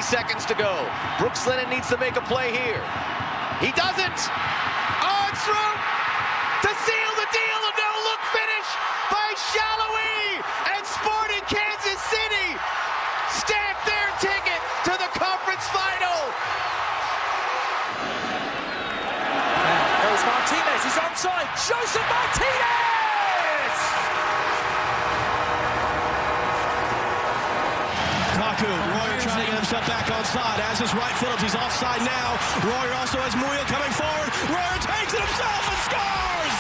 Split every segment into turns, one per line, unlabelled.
seconds to go. Brooks Lennon needs to make a play here. He doesn't. Oh, it's through to seal the deal. A no-look finish by Salloi, and Sporting Kansas City stamp their ticket to the conference final.
There's Martinez. He's onside. Joseph Martinez!
Royer trying to get himself back onside. As his right foot, he's offside now. Royer also has Muyo coming forward. Royer takes it himself and scores!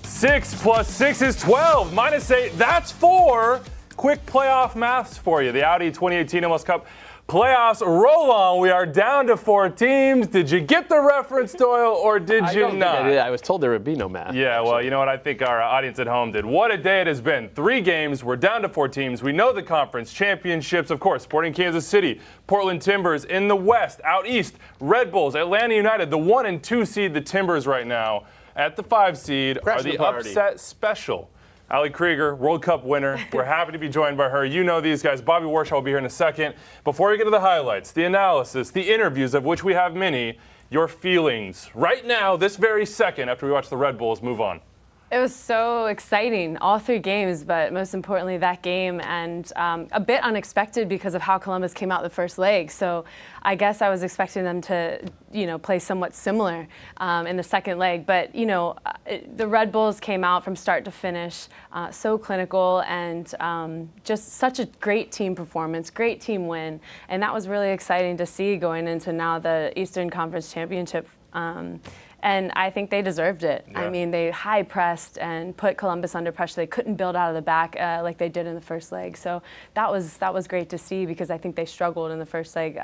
Six plus 6 is 12. Minus 8, that's 4. Quick playoff maths for you. The Audi 2018 MLS Cup playoffs roll on. We are down to 4 teams. Did you get the reference, Doyle, or did you not?
I did. I was told there would be no math.
Yeah, well, you know what? I think our audience at home did. What a day it has been. 3 games. We're down to 4 teams. We know the conference championships, of course. Sporting Kansas City, Portland Timbers in the West. Out East, Red Bulls, Atlanta United, the 1 and 2 seed, the Timbers right now. At the 5 seed are the upset special. Ali Krieger, World Cup winner. We're happy to be joined by her. You know these guys. Bobby Warshaw will be here in a second. Before we get to the highlights, the analysis, the interviews, of which we have many, your feelings right now, this very second, after we watch the Red Bulls move on.
It was so exciting, all 3 games, but most importantly that game, and a bit unexpected because of how Columbus came out the first leg. So I guess I was expecting them to, play somewhat similar in the second leg. But, the Red Bulls came out from start to finish, so clinical, and just such a great team performance, great team win. And that was really exciting to see going into now the Eastern Conference Championship. And I think they deserved it. Yeah. I mean, they high pressed and put Columbus under pressure. They couldn't build out of the back like they did in the first leg. So that was great to see, because I think they struggled in the first leg.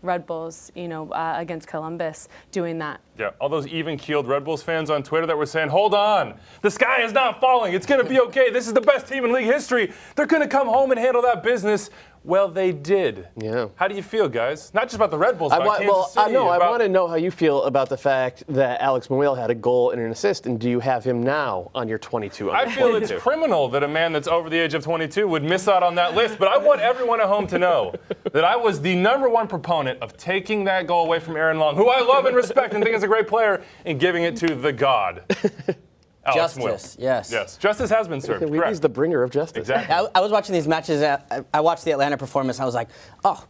Red Bulls, against Columbus, doing that.
Yeah, all those even-keeled Red Bulls fans on Twitter that were saying, hold on, the sky is not falling. It's going to be okay. This is the best team in league history. They're going to come home and handle that business. Well, they did. Yeah. How do you feel, guys? Not just about the Red Bulls, but Kansas City.
I want to know how you feel about the fact that Alex Muil had a goal and an assist, and do you have him now on your 22?
I feel it's criminal that a man that's over the age of 22 would miss out on that list, but I want everyone at home to know that I was the #1 proponent of taking that goal away from Aaron Long, who I love and respect and think is a great player, and giving it to the God. Alex
Justice,
Muil.
yes.
Yes, justice has been served.
He's the bringer of justice.
Exactly.
I was watching these matches. I watched the Atlanta performance, and I was like, oh,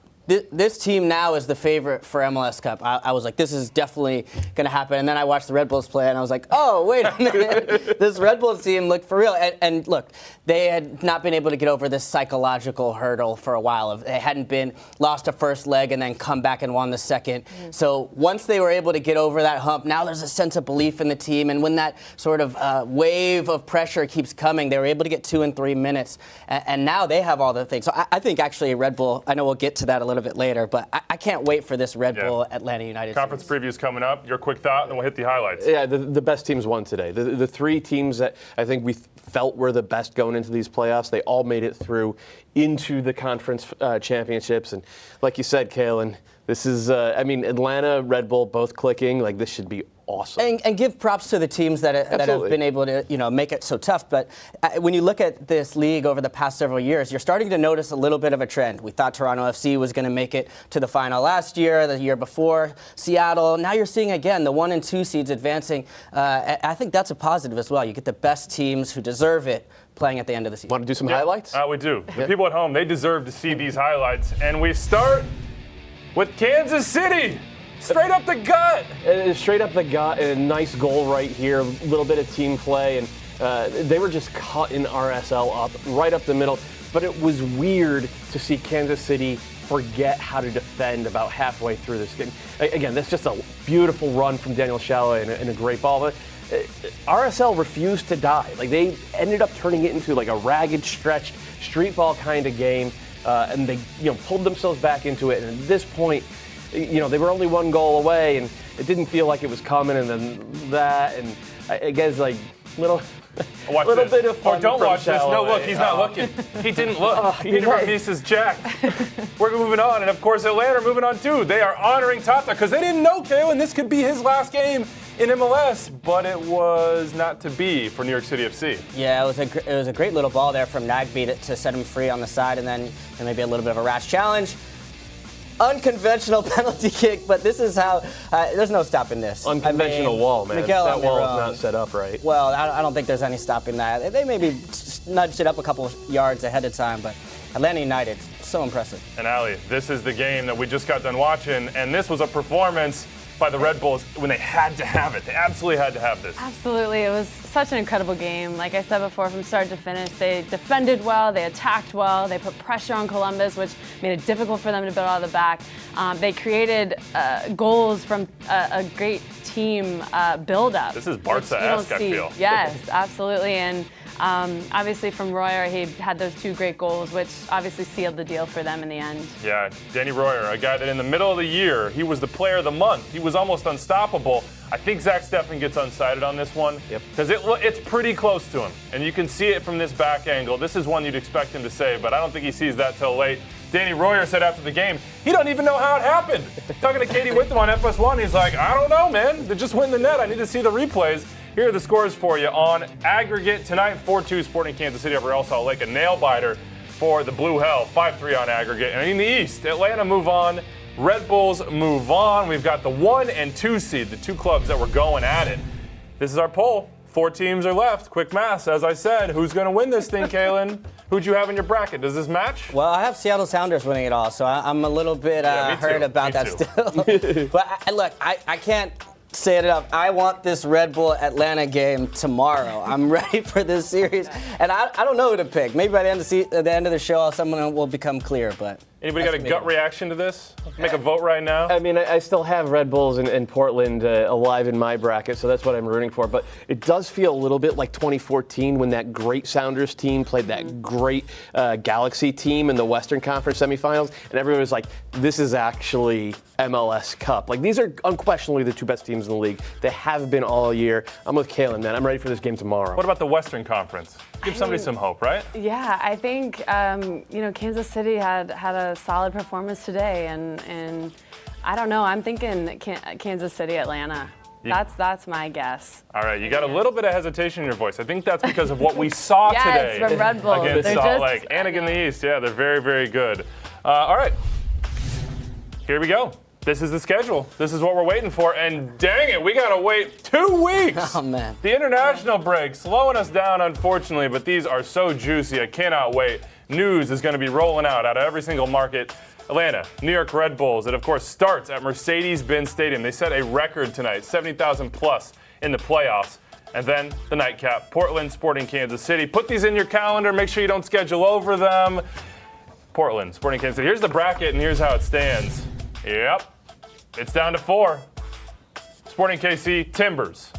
this team now is the favorite for MLS Cup. I was like, this is definitely going to happen. And then I watched the Red Bulls play, and I was like, oh, wait a minute. This Red Bulls team looked for real. And look, they had not been able to get over this psychological hurdle for a while. They hadn't lost a first leg and then come back and won the second. Mm-hmm. So once they were able to get over that hump, now there's a sense of belief in the team. And when that sort of wave of pressure keeps coming, they were able to get 2 and 3 minutes. And now they have all the things. So I think actually Red Bull, I know we'll get to that a little bit later, but I can't wait for this Red Bull Atlanta United
Conference
series.
previews coming up. Your quick thought, and then we'll hit the highlights.
Yeah, the best teams won today. The 3 teams that I think we felt were the best going into these playoffs, they all made it through into the conference championships. And like you said, Kalen, this is, Atlanta, Red Bull, both clicking. Like, this should be awesome.
And give props to the teams that have been able to, make it so tough. But when you look at this league over the past several years, you're starting to notice a little bit of a trend. We thought Toronto FC was going to make it to the final last year, the year before, Seattle. Now you're seeing, again, the 1 and 2 seeds advancing. I think that's a positive as well. You get the best teams who deserve it playing at the end of the season.
Want to do some highlights?
We do. The people at home, they deserve to see these highlights. And we start with Kansas City. Straight up the gut.
Straight up the gut, and a nice goal right here. A little bit of team play, and they were just cutting RSL up, right up the middle. But it was weird to see Kansas City forget how to defend about halfway through this game. Again, that's just a beautiful run from Daniel Salloi and a great ball. But RSL refused to die. Like, they ended up turning it into like a ragged, stretched, street ball kind of game, and they pulled themselves back into it. And at this point, they were only 1 goal away, and it didn't feel like it was coming, and then that, and I guess, like, little
Watch
little
this.
bit of fun
Or don't
from
watch this. No,
Salloi.
look, he's not looking. He didn't look. Peter
right.
Vermees is jacked. We're moving on, and of course, Atlanta are moving on too. They are honoring Tata because they didn't know, Kaylin, this could be his last game in MLS, but it was not to be for New York City FC.
Yeah, it was a great little ball there from Nagby to set him free on the side, and then maybe a little bit of a rash challenge. Unconventional penalty kick, but this is how, there's no stopping this.
Unconventional wall, man.
Miguel
That wall
Almirón,
is not set up right.
Well, I don't think there's any stopping that. They maybe nudged it up a couple yards ahead of time, but Atlanta United, so impressive.
And Ali, this is the game that we just got done watching, and this was a performance by the Red Bulls when they had to have it. They absolutely had to have this.
Absolutely. It was such an incredible game. Like I said before, from start to finish, they defended well, they attacked well, they put pressure on Columbus, which made it difficult for them to build out of the back. They created goals from a great team build-up.
This is Barca-esque, I feel.
Yes, absolutely. And obviously from Royer, he had those 2 great goals, which obviously sealed the deal for them in the end.
Yeah, Danny Royer, a guy that in the middle of the year, he was the player of the month. He was almost unstoppable. I think Zach Steffen gets unsighted on this one because it's pretty close to him. And you can see it from this back angle. This is one you'd expect him to save, but I don't think he sees that till late. Danny Royer said after the game, he don't even know how it happened. Talking to Katie Witham on FS1, he's like, I don't know, man. They just win the net. I need to see the replays. Here are the scores for you on aggregate tonight. 4-2 Sporting Kansas City over Real Salt Lake. A nail-biter for the Blue Hell. 5-3 on aggregate. And in the East, Atlanta move on. Red Bulls move on. We've got the 1 and 2 seed, the 2 clubs that were going at it. This is our poll. 4 teams are left. Quick math, as I said. Who's going to win this thing, Kaylin? Who'd you have in your bracket? Does this match?
Well, I have Seattle Sounders winning it all, so I'm a little bit hurt about that still. But look, I can't say it enough. I want this Red Bull Atlanta game tomorrow. I'm ready for this series, and I don't know who to pick. Maybe by the end of the show, someone will become clear. But
anybody got a gut reaction to this? Make a vote right now.
I mean, I still have Red Bulls and Portland alive in my bracket, so that's what I'm rooting for. But it does feel a little bit like 2014 when that great Sounders team played that great Galaxy team in the Western Conference semifinals, and everyone was like, this is actually MLS Cup. Like, these are unquestionably the 2 best teams in the league. They have been all year. I'm with Kaylin, man. I'm ready for this game tomorrow.
What about the Western Conference? Give somebody some hope, right?
Yeah, I think Kansas City had a solid performance today, and I don't know. I'm thinking Kansas City, Atlanta. That's my guess.
All right, you got a little bit of hesitation in your voice. I think that's because of what we saw today
from Red Bull
against Salt Lake and against the East. Yeah, they're very, very good. All right, here we go. This is the schedule. This is what we're waiting for. And dang it, we got to wait 2 weeks.
Oh, man.
The international break slowing us down, unfortunately, but these are so juicy. I cannot wait. News is going to be rolling out of every single market. Atlanta, New York Red Bulls. It, of course, starts at Mercedes-Benz Stadium. They set a record tonight, 70,000 plus in the playoffs. And then the nightcap, Portland, Sporting Kansas City. Put these in your calendar. Make sure you don't schedule over them. Portland, Sporting Kansas City. Here's the bracket, and here's how it stands. Yep. It's down to 4. Sporting KC, Timbers.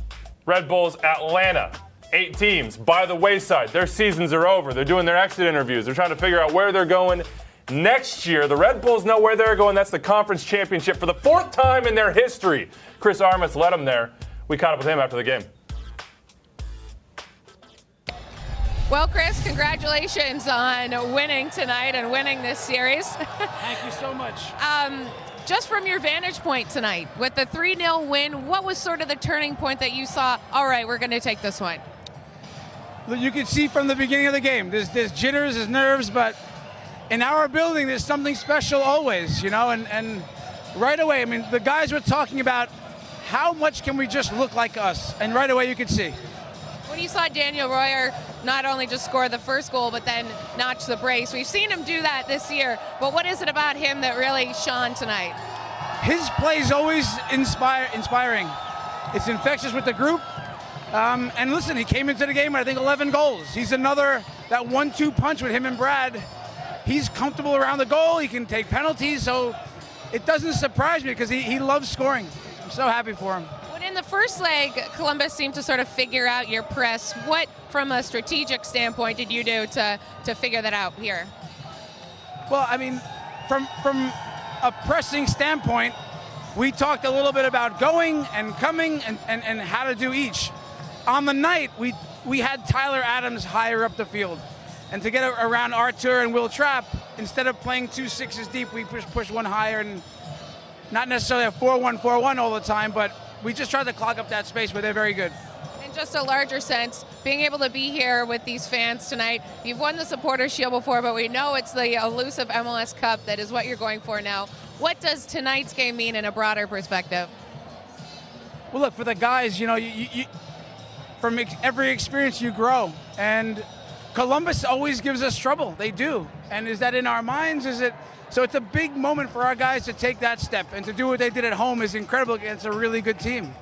Red Bulls, Atlanta. 8 teams by the wayside. Their seasons are over. They're doing their exit interviews. They're trying to figure out where they're going next year. The Red Bulls know where they're going. That's the conference championship for the 4th time in their history. Chris Armas led them there. We caught up with him after the game.
Well, Chris, congratulations on winning tonight and winning this series.
Thank you so much.
Just from your vantage point tonight, with the 3-0 win, what was sort of the turning point that you saw, all right, we're going to take this one?
You can see from the beginning of the game, there's jitters, there's nerves, but in our building, there's something special always, and right away, I mean, the guys were talking about how much can we just look like us, and right away you could see.
When you saw Daniel Royer not only just score the first goal, but then notch the brace, we've seen him do that this year, but what is it about him that really shone tonight?
His play is always inspiring. It's infectious with the group. And listen, he came into the game with, I think, 11 goals. He's another, that 1-2 punch with him and Brad. He's comfortable around the goal. He can take penalties, so it doesn't surprise me because he loves scoring. I'm so happy for him.
In the first leg, Columbus seemed to sort of figure out your press. What, from a strategic standpoint, did you do to figure that out here?
Well, I mean, from a pressing standpoint, we talked a little bit about going and coming and how to do each. On the night, we had Tyler Adams higher up the field. And to get around Artur and Will Trapp, instead of playing 2 6s deep, we push one higher, and not necessarily a 4-1-4-1 all the time, but we just tried to clog up that space, but they're very good.
In just a larger sense, being able to be here with these fans tonight, you've won the Supporters' Shield before, but we know it's the elusive MLS Cup that is what you're going for now. What does tonight's game mean in a broader perspective?
Well, look, for the guys, you from every experience you grow, and Columbus always gives us trouble. They do. And is that in our minds? So it's a big moment for our guys to take that step, and to do what they did at home is incredible against a really good team.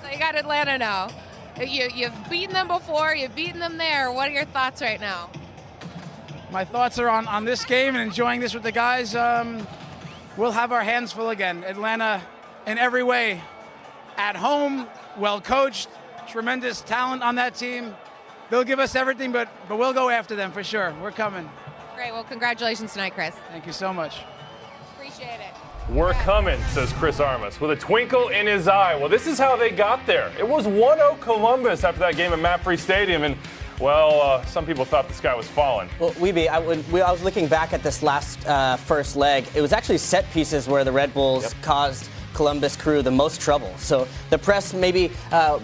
So you got Atlanta now. You've beaten them before, you've beaten them there. What are your thoughts right now?
My thoughts are on this game and enjoying this with the guys. We'll have our hands full again. Atlanta, in every way, at home, well coached, tremendous talent on that team. They'll give us everything, but we'll go after them for sure. We're coming.
Great. Well, congratulations tonight, Chris.
Thank you so much.
Appreciate it.
We're coming, says Chris Armas, with a twinkle in his eye. Well, this is how they got there. It was 1-0 Columbus after that game at MAPFRE Stadium, and, well, some people thought the sky was falling.
Well, I was looking back at this last first leg. It was actually set pieces where the Red Bulls caused Columbus Crew the most trouble. So the press maybe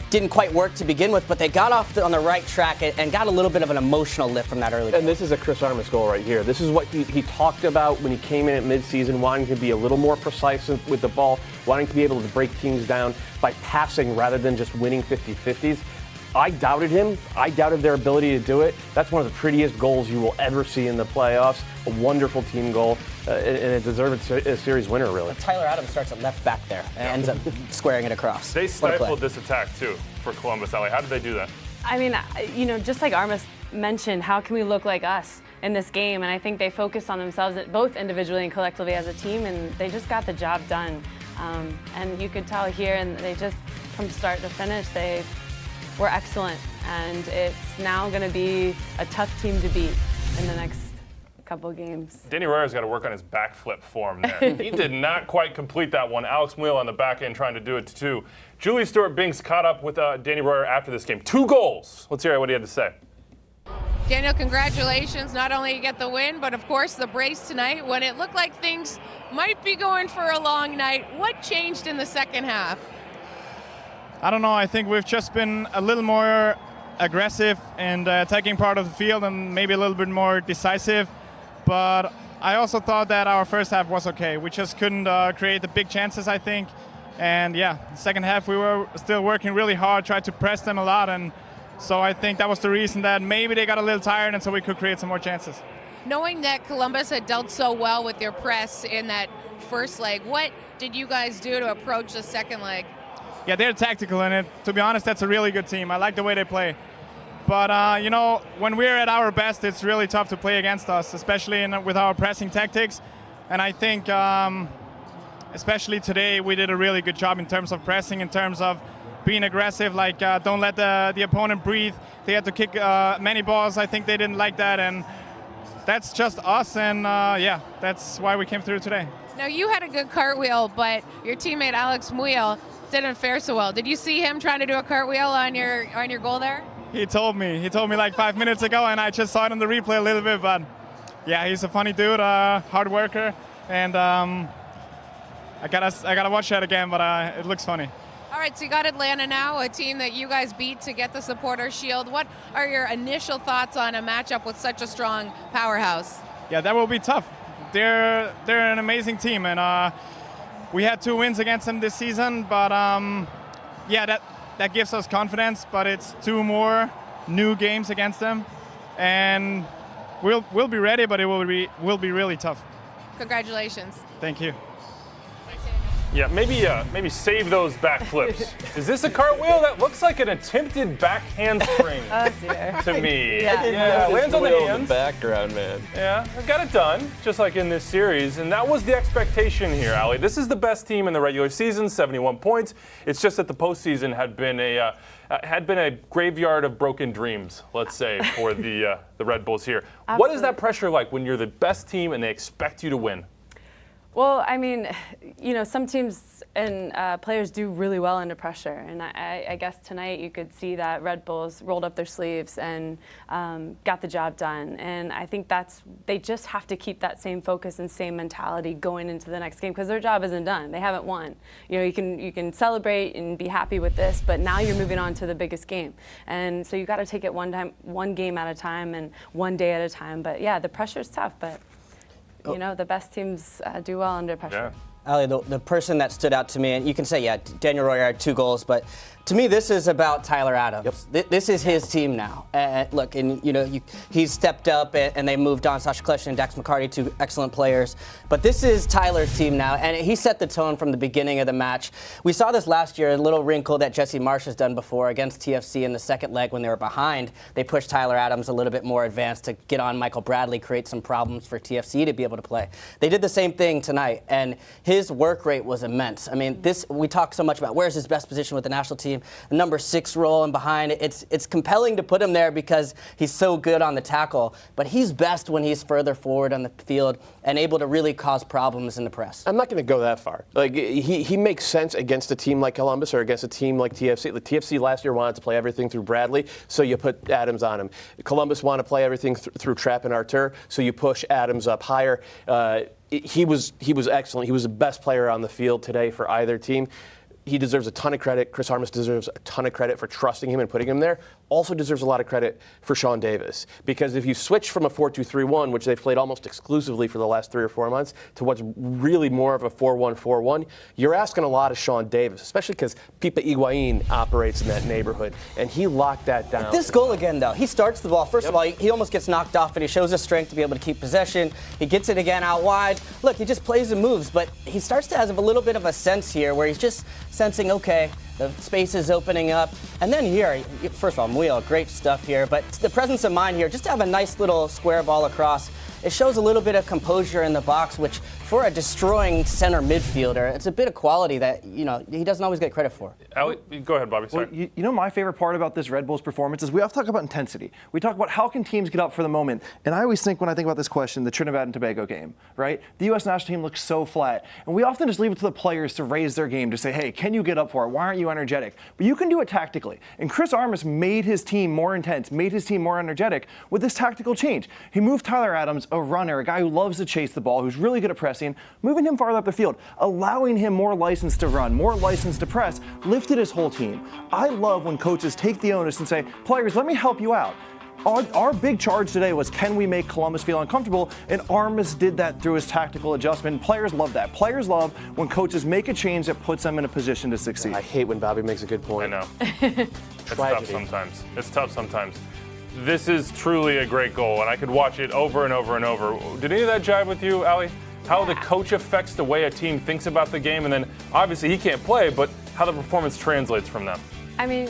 didn't quite work to begin with, but they got off on the right track and got a little bit of an emotional lift from that early goal.
And this is a Chris Armas goal right here. This is what he talked about when he came in at midseason, wanting to be a little more precise with the ball, wanting to be able to break teams down by passing rather than just winning 50-50s. I doubted him. I doubted their ability to do it. That's one of the prettiest goals you will ever see in the playoffs. A wonderful team goal, and it deserved a series winner, really.
Tyler Adams starts at left back there and ends up squaring it across.
They stifled this attack, too, for Columbus. Ali, how did they do that?
I mean, just like Armas mentioned, how can we look like us in this game? And I think they focused on themselves, both individually and collectively as a team, and they just got the job done. And you could tell here, and they just, from start to finish, they were excellent. And it's now going to be a tough team to beat in the next couple games.
Danny Royer's got to work on his backflip form there. He did not quite complete that one. Alex Muyl on the back end trying to do it too. Julie Stewart-Binks caught up with Danny Royer after this game. 2 goals. Let's hear what he had to say.
Daniel, congratulations. Not only you get the win, but of course the brace tonight when it looked like things might be going for a long night. What changed in the second half?
I don't know. I think we've just been a little more aggressive and attacking part of the field, and maybe a little bit more decisive. But I also thought that our first half was okay. We just couldn't create the big chances, I think. And yeah, the second half we were still working really hard, tried to press them a lot. And so I think that was the reason that maybe they got a little tired, and so we could create some more chances.
Knowing that Columbus had dealt so well with their press in that first leg, what did you guys do to approach the second leg?
Yeah, they're tactical in it. To be honest, that's a really good team. I like the way they play. But, when we're at our best, it's really tough to play against us, especially with our pressing tactics. And I think, especially today, we did a really good job in terms of pressing, in terms of being aggressive, like don't let the opponent breathe. They had to kick many balls. I think they didn't like that. And that's just us. And, that's why we came through today.
Now, you had a good cartwheel, but your teammate Alex Muyl didn't fare so well. Did you see him trying to do a cartwheel on your goal there?
He told me like 5 minutes ago, and I just saw it on the replay a little bit. But yeah, he's a funny dude, hard worker, and I gotta watch that again. But it looks funny.
All right, so you got Atlanta now, a team that you guys beat to get the Supporters' Shield. What are your initial thoughts on a matchup with such a strong powerhouse?
Yeah, that will be tough. They're an amazing team, and we had 2 wins against them this season. But that gives us confidence. But it's 2 more new games against them, and we'll be ready. But it will be really tough.
Congratulations.
Thank you.
Yeah, maybe save those backflips. Is this a cartwheel? That looks like an attempted back handspring to me.
Yeah,
lands on the hands.
In the background, man.
Yeah, I got it done, just like in this series, and that was the expectation here, Ali. This is the best team in the regular season, 71 points. It's just that the postseason had been a graveyard of broken dreams, let's say, for the Red Bulls here.
Absolutely.
What is that pressure like when you're the best team and they expect you to win?
Well, I mean, some teams and players do really well under pressure. And I guess tonight you could see that Red Bulls rolled up their sleeves and got the job done. And I think they just have to keep that same focus and same mentality going into the next game because their job isn't done. They haven't won. You can celebrate and be happy with this, but now you're moving on to the biggest game. And so you got to take it one game at a time and one day at a time. But yeah, the pressure is tough, but the best teams do well under pressure.
Yeah.
Ali, the person that stood out to me, and you can say, yeah, Daniel Royer had 2 goals, but to me, this is about Tyler Adams. Yep. This is his team now. Look, he's stepped up, and they moved on. Sasha Kleshin and Dax McCarty, 2 excellent players. But this is Tyler's team now, and he set the tone from the beginning of the match. We saw this last year, a little wrinkle that Jesse Marsh has done before against TFC in the second leg when they were behind. They pushed Tyler Adams a little bit more advanced to get on Michael Bradley, create some problems for TFC to be able to play. They did the same thing tonight, and his work rate was immense. I mean, we talk so much about where's his best position with the national team. The number 6 role and behind. It's compelling to put him there because he's so good on the tackle, but he's best when he's further forward on the field and able to really cause problems in the press.
I'm not going to go that far. Like he makes sense against a team like Columbus or against a team like TFC. The TFC last year wanted to play everything through Bradley, so you put Adams on him. Columbus wanted to play everything through Trapp and Artur, so you push Adams up higher. He was excellent. He was the best player on the field today for either team. He deserves a ton of credit. Chris Armas deserves a ton of credit for trusting him and putting him there. Also deserves a lot of credit for Sean Davis. Because if you switch from a 4-2-3-1, which they've played almost exclusively for the last 3 or 4 months, to what's really more of a 4-1-4-1, you're asking a lot of Sean Davis, especially because Pipa Higuain operates in that neighborhood. And he locked that down.
This goal again, though, he starts the ball. First of all, he almost gets knocked off, and he shows his strength to be able to keep possession. He gets it again out wide. Look, he just plays and moves, but he starts to have a little bit of a sense here where he's just sensing, okay, the space is opening up. And then here, first of all, Miguel, great stuff here. But the presence of mind here, just to have a nice little square ball across, it shows a little bit of composure in the box, which for a destroying center midfielder, it's a bit of quality that, he doesn't always get credit for.
Ali, go ahead, Bobby. Sorry.
Well, my favorite part about this Red Bulls performance is we often talk about intensity. We talk about how can teams get up for the moment. And I always think when I think about this question, the Trinidad and Tobago game, right? The U.S. national team looks so flat. And we often just leave it to the players to raise their game, to say, hey, can you get up for it? Why aren't you energetic? But you can do it tactically. And Chris Armas made his team more intense, made his team more energetic with this tactical change. He moved Tyler Adams, a runner, a guy who loves to chase the ball, who's really good at pressing, moving him farther up the field, allowing him more license to run, more license to press, lifted his whole team. I love when coaches take the onus and say, players, let me help you out. Our big charge today was, can we make Columbus feel uncomfortable? And Armas did that through his tactical adjustment. Players love that. Players love when coaches make a change that puts them in a position to succeed.
I hate when Bobby makes a good point.
I know. It's tough sometimes. It's tough sometimes. This is truly a great goal, and I could watch it over and over and over. Did any of that jive with you, Ali? How the coach affects the way a team thinks about the game, and then obviously he can't play, but how the performance translates from them.
I mean,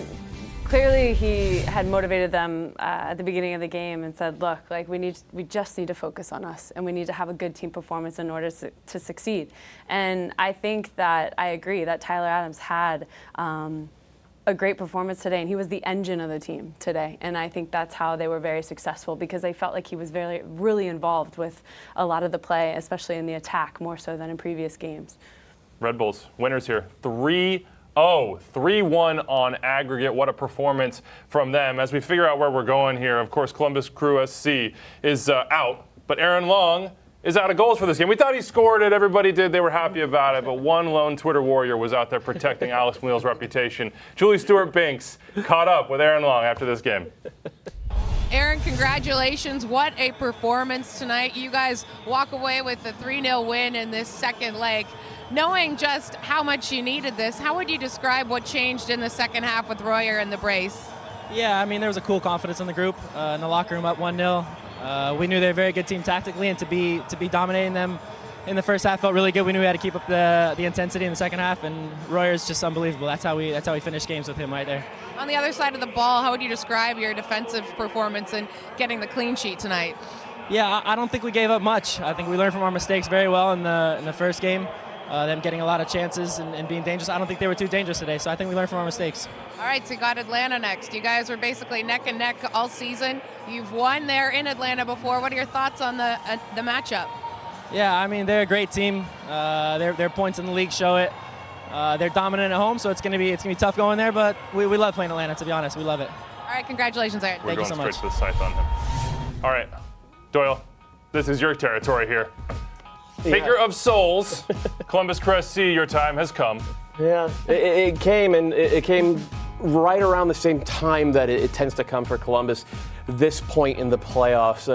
clearly he had motivated them at the beginning of the game and said, look, like we just need to focus on us, and we need to have a good team performance in order to succeed. And I think that I agree that Tyler Adams had a great performance today, and he was the engine of the team today. And I think that's how they were very successful, because they felt like he was really involved with a lot of the play, especially in the attack, more so than in previous games. Red Bulls, winners here, 3-0, 3-1 on aggregate. What a performance from them. As we figure out where we're going here, of course, Columbus Crew SC is out, but Aaron Long is out of goals for this game. We thought he scored it. Everybody did. They were happy about it. But one lone Twitter warrior was out there protecting Alex Muel's reputation. Julie Stewart-Binks caught up with Aaron Long after this game.
Aaron, congratulations. What a performance tonight. You guys walk away with a 3-0 win in this second leg. Knowing just how much you needed this, how would you describe what changed in the second half with Royer and the brace?
Yeah, I mean, there was a cool confidence in the group, in the locker room up 1-0. We knew they were a very good team tactically, and to be dominating them in the first half felt really good. We knew we had to keep up the intensity in the second half, and Royer's just unbelievable. That's how we finish games with him right there.
On the other side of the ball, how would you describe your defensive performance and getting the clean sheet tonight?
Yeah, I don't think we gave up much. I think we learned from our mistakes very well in the first game. Them getting a lot of chances and being dangerous. I don't think they were too dangerous today, so I think we learned from our mistakes.
All right, so you got Atlanta next. You guys were basically neck and neck all season. You've won there in Atlanta before. What are your thoughts on the matchup?
Yeah, I mean, they're a great team. Their points in the league show it. They're dominant at home, so it's gonna be tough going there. But we love playing Atlanta. To be honest, we love it.
All right, congratulations, Aaron.
We're
Thank you so
going
much.
straight to the scythe on him. All right, Doyle, this is your territory here. Taker of souls, Columbus Crew SC, your time has come.
Yeah, it came right around the same time that it tends to come for Columbus, this point in the playoffs,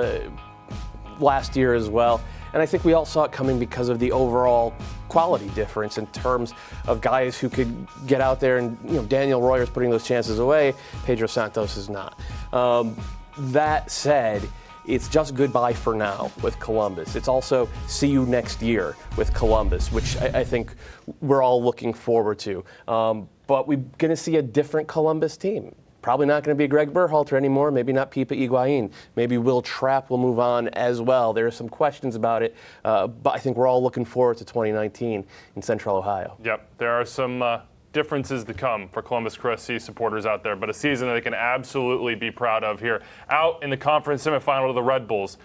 last year as well. And I think we all saw it coming because of the overall quality difference in terms of guys who could get out there, and Daniel Royer's putting those chances away, Pedro Santos is not. That said, it's just goodbye for now with Columbus. It's also see you next year with Columbus, which I think we're all looking forward to. But we're going to see a different Columbus team. Probably not going to be Greg Berhalter anymore. Maybe not Pipa Higuain. Maybe Will Trapp will move on as well. There are some questions about it, but I think we're all looking forward to 2019 in Central Ohio.
Yep, there are some differences to come for Columbus Crew SC supporters out there, but a season that they can absolutely be proud of here. Out in the conference semifinal to the Red Bulls,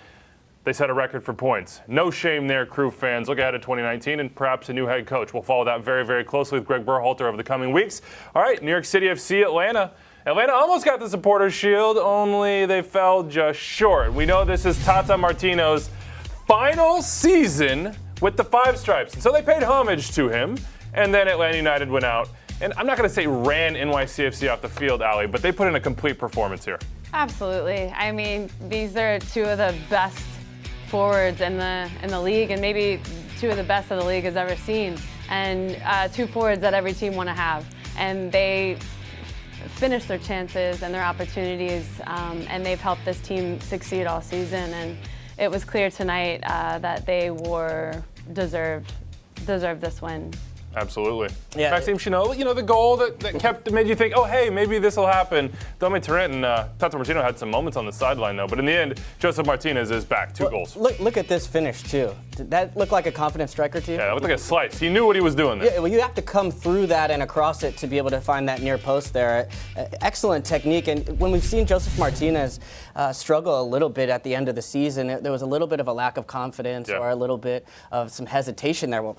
they set a record for points. No shame there, Crew fans. Look ahead to 2019 and perhaps a new head coach. We'll follow that very, very closely with Greg Berhalter over the coming weeks. All right, New York City FC, Atlanta. Atlanta almost got the Supporters' Shield, only they fell just short. We know this is Tata Martino's final season with the Five Stripes, and so they paid homage to him, and then Atlanta United went out. And I'm not going to say ran NYCFC off the field, Ali, but they put in a complete performance here.
Absolutely. I mean, these are two of the best forwards in the league, and maybe two of the best that the league has ever seen, and two forwards that every team want to have. And they finish their chances and their opportunities, and they've helped this team succeed all season. And it was clear tonight that they deserved this win.
Absolutely.
Yeah.
Maxime Chanot, the goal that made you think, oh, hey, maybe this will happen. Dome Tarrant and Tata Martino had some moments on the sideline, though. But in the end, Joseph Martinez is back. Two goals.
Look at this finish, too. Did that look like a confident striker to you?
Yeah, it looked like a slice. He knew what he was doing there.
Yeah, well, you have to come through that and across it to be able to find that near post there. Excellent technique. And when we've seen Joseph Martinez struggle a little bit at the end of the season, there was a little bit of a lack of confidence or a little bit of some hesitation there. Well,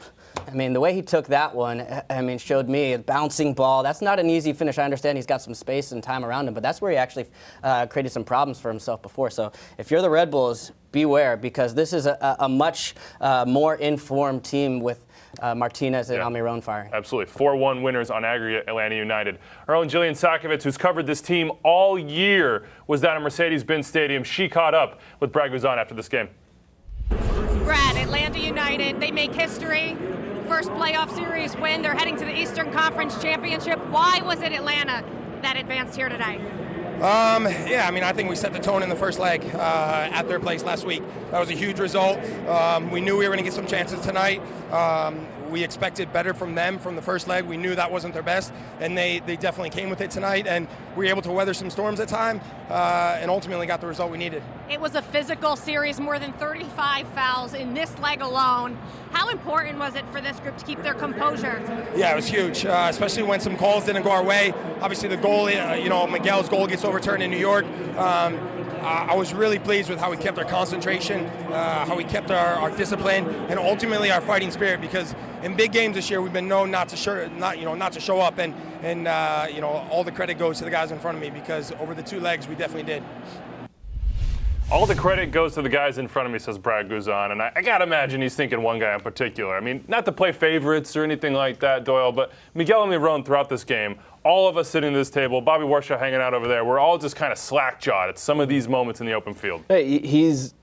I mean, the way he took that one, showed me a bouncing ball. That's not an easy finish. I understand he's got some space and time around him, but that's where he actually created some problems for himself before. So if you're the Red Bulls, beware, because this is a much more informed team with Martinez and Almirón firing.
Absolutely. 4-1 winners on aggregate, Atlanta United. Our own Jillian Sakovic, who's covered this team all year, was down at Mercedes-Benz Stadium. She caught up with Brad Guzan after this game.
Brad, Atlanta United, they make history. First playoff series win. They're heading to the Eastern Conference Championship. Why was it Atlanta that advanced here tonight?
I think we set the tone in the first leg at their place last week. That was a huge result. We knew we were going to get some chances tonight. We expected better from them from the first leg. We knew that wasn't their best, and they definitely came with it tonight, and we were able to weather some storms at time, and ultimately got the result we needed.
It was a physical series, more than 35 fouls in this leg alone. How important was it for this group to keep their composure?
Yeah, it was huge, especially when some calls didn't go our way. Obviously the goal, Miguel's goal gets overturned in New York. I was really pleased with how we kept our concentration, how we kept our discipline, and ultimately our fighting spirit. Because in big games this year, we've been known not to show up, and all the credit goes to the guys in front of me, because over the two legs, we definitely did.
All the credit goes to the guys in front of me, says Brad Guzan, and I gotta imagine he's thinking one guy in particular. I mean, not to play favorites or anything like that, Doyle, but Miguel Almirón throughout this game, all of us sitting at this table, Bobby Warshaw hanging out over there, we're all just kind of slack-jawed at some of these moments in the open field.
Hey, he's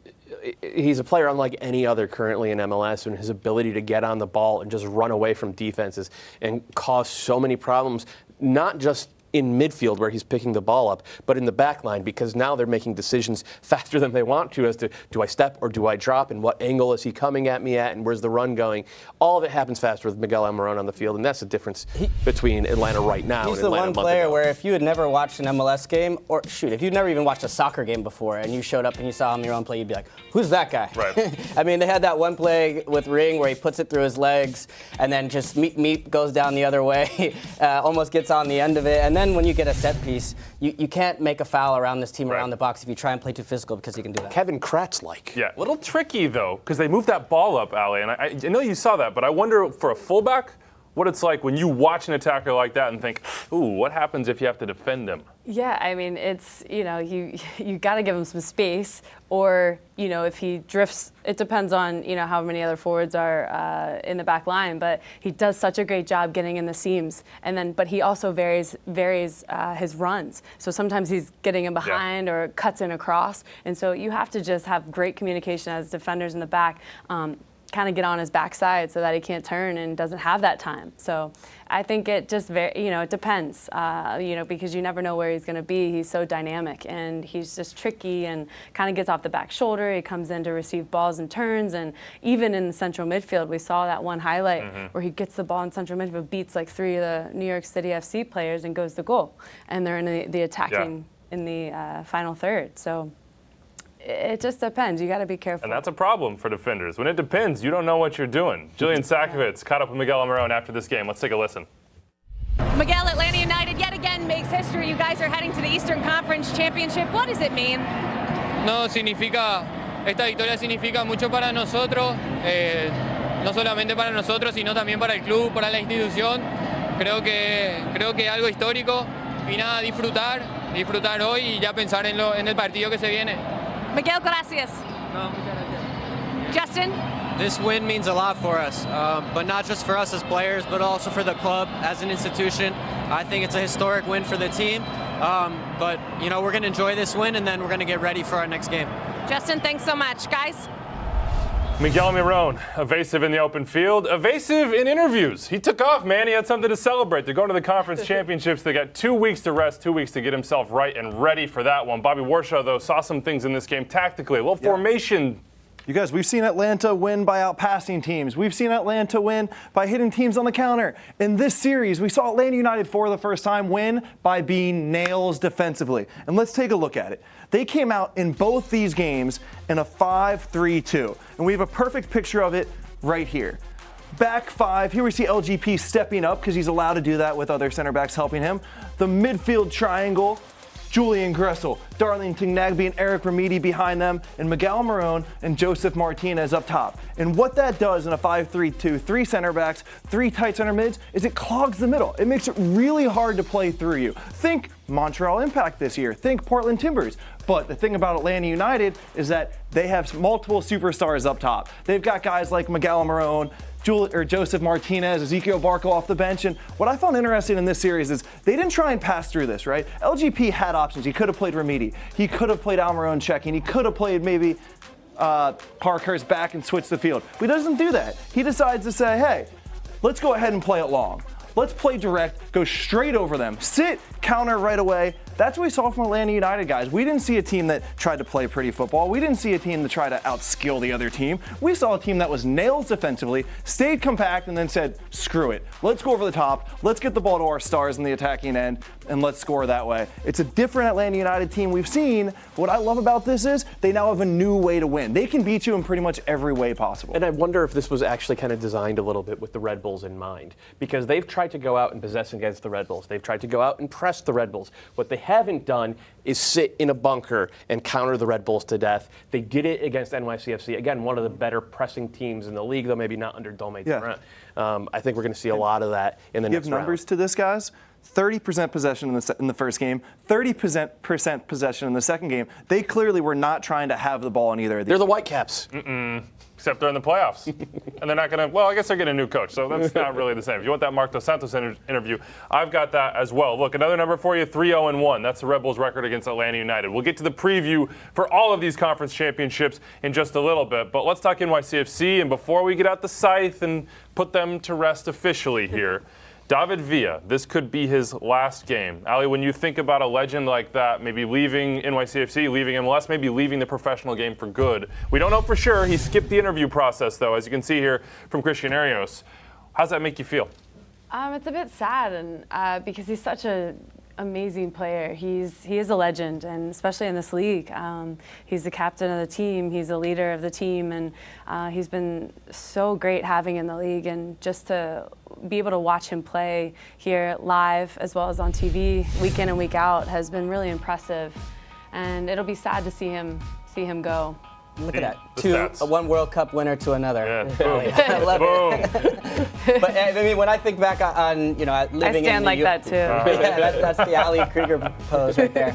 a player unlike any other currently in MLS, and his ability to get on the ball and just run away from defenses and cause so many problems, not just in midfield where he's picking the ball up, but in the back line, because now they're making decisions faster than they want to as to, do I step or do I drop, and what angle is he coming at me at, and where's the run going? All of it happens faster with Miguel Almirón on the field, and that's the difference between Atlanta right now and Atlanta a month ago.
He's the one player where if you had never watched an MLS game, or if you'd never even watched a soccer game before, and you showed up and you saw Almirón play, you'd be like, who's that guy?
Right.
I mean, they had that one play with Ring where he puts it through his legs, and then just meep goes down the other way, almost gets on the end of it, and then when you get a set piece, you can't make a foul around this team around the box if you try and play too physical because you can do that.
Kevin Kratz-like.
Yeah, a little tricky though, because they moved that ball up, Ali, and I know you saw that, but I wonder for a fullback what it's like when you watch an attacker like that and think, ooh, what happens if you have to defend him?
Yeah, I mean, it's, you got to give him some space, or, if he drifts, it depends on, how many other forwards are in the back line, but he does such a great job getting in the seams, but he also varies his runs. So sometimes he's getting in behind or cuts in across, and so you have to just have great communication as defenders in the back, kind of get on his backside so that he can't turn and doesn't have that time. So I think it just it depends, because you never know where he's going to be. He's so dynamic and he's just tricky and kind of gets off the back shoulder. He comes in to receive balls and turns, and even in the central midfield, we saw that one highlight where he gets the ball in central midfield, beats like 3 of the New York City FC players and goes to goal. And they're in the attacking in the final third. So it just depends. You got to be careful.
And that's a problem for defenders. When it depends, you don't know what you're doing. Jillian Sakovits caught up with Miguel Almirón after this game. Let's take a listen.
Miguel, Atlanta United yet again makes history. You guys are heading to the Eastern Conference Championship. What does it mean?
Esta victoria significa mucho para nosotros, no solamente para nosotros, sino también para el club, para la institución. Creo que algo histórico y nada, disfrutar hoy y ya pensar en el partido que se viene.
Miguel, gracias.
No, muchas gracias.
Justin?
This win means a lot for us, but not just for us as players, but also for the club as an institution. I think it's a historic win for the team, but we're going to enjoy this win, and then we're going to get ready for our next game.
Justin, thanks so much. Guys?
Miguel Almirón, evasive in the open field, evasive in interviews. He took off, man. He had something to celebrate. They're going to the conference championships. They got 2 weeks to rest, 2 weeks to get himself right and ready for that one. Bobby Warshaw, though, saw some things in this game tactically. A little formation.
You guys, we've seen Atlanta win by outpassing teams. We've seen Atlanta win by hitting teams on the counter. In this series, we saw Atlanta United for the first time win by being nails defensively. And let's take a look at it. They came out in both these games in a 5-3-2. And we have a perfect picture of it right here. Back five, here we see LGP stepping up because he's allowed to do that with other center backs helping him. The midfield triangle, Julian Gressel, Darlington Nagbe, and Eric Remedi behind them, and Miguel Almirón and Joseph Martinez up top. And what that does in a 5-3-2, 3 center backs, 3 tight center mids, is it clogs the middle. It makes it really hard to play through you. Think Montreal Impact this year, think Portland Timbers. But the thing about Atlanta United is that they have multiple superstars up top. They've got guys like Miguel Almirón, Joseph Martinez, Ezekiel Barco off the bench. And what I found interesting in this series is they didn't try and pass through this, right? LGP had options. He could have played Remedi. He could have played Almirón checking. He could have played maybe Parkhurst back and switch the field. But he doesn't do that. He decides to say, hey, let's go ahead and play it long. Let's play direct, go straight over them, sit, counter right away. That's what we saw from Atlanta United, guys. We didn't see a team that tried to play pretty football. We didn't see a team that tried to outskill the other team. We saw a team that was nails defensively, stayed compact, and then said, screw it. Let's go over the top. Let's get the ball to our stars in the attacking end, and let's score that way. It's a different Atlanta United team we've seen. What I love about this is they now have a new way to win. They can beat you in pretty much every way possible.
And I wonder if this was actually kind of designed a little bit with the Red Bulls in mind, because they've tried to go out and possess against the Red Bulls. They've tried to go out and press the Red Bulls. What they haven't done is sit in a bunker and counter the Red Bulls to death. They did it against NYCFC. Again, one of the better pressing teams in the league, though maybe not under Dome Durant. I think we're going to see a lot of that in the next round.
Give numbers to this, guys. 30% possession in the first game, 30% possession in the second game. They clearly were not trying to have the ball in either of these.
They're the Whitecaps.
Except they're in the playoffs. And they're not going to, well, I guess they're getting a new coach, so that's not really the same. If you want that Marc Dos Santos interview, I've got that as well. Look, another number for you, 3-0-1. That's the Red Bulls' record against Atlanta United. We'll get to the preview for all of these conference championships in just a little bit, but let's talk NYCFC, and before we get out the scythe and put them to rest officially here, David Villa, this could be his last game. Ali, when you think about a legend like that, maybe leaving NYCFC, leaving MLS, maybe leaving the professional game for good. We don't know for sure. He skipped the interview process, though, as you can see here from Christian Arios. How's that make you feel?
It's a bit sad, and because he's such a amazing player. He is a legend, and especially in this league. He's the captain of the team. He's a leader of the team, and he's been so great having in the league. And just to be able to watch him play here live as well as on TV week in and week out has been really impressive. And it'll be sad to see him go.
Look at that. One World Cup winner to another.
Yeah,
I love it. But I mean, when I think back on, living
I stand
in
like that too.
Yeah, that's the Ali Krieger pose right there.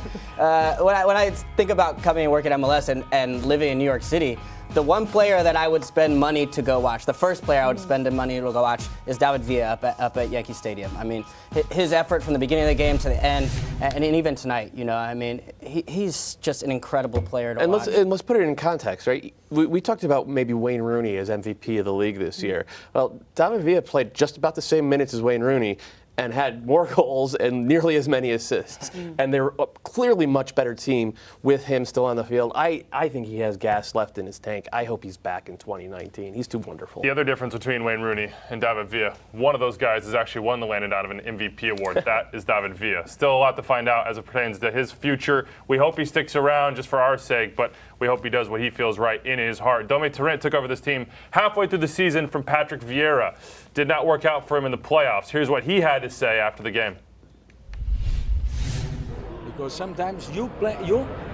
When I think about coming and working at MLS and living in New York City, the one player that I would spend money to go watch, the first player I would spend the money to go watch, is David Villa up at Yankee Stadium. I mean, his effort from the beginning of the game to the end, and even tonight, I mean, he's just an incredible player to watch.
Let's put it in context, right? We talked about maybe Wayne Rooney as MVP of the league this year. Well, David Villa played just about the same minutes as Wayne Rooney and had more goals and nearly as many assists. And they're a clearly much better team with him still on the field. I think he has gas left in his tank. I hope he's back in 2019. He's too wonderful.
The other difference between Wayne Rooney and David Villa, one of those guys has actually won the Landon Donovan MVP award. That is David Villa. Still a lot to find out as it pertains to his future. We hope he sticks around just for our sake, but we hope he does what he feels right in his heart. Dome Torrent took over this team halfway through the season from Patrick Vieira. Did not work out for him in the playoffs. Here's what he had to say after the game.
Because sometimes you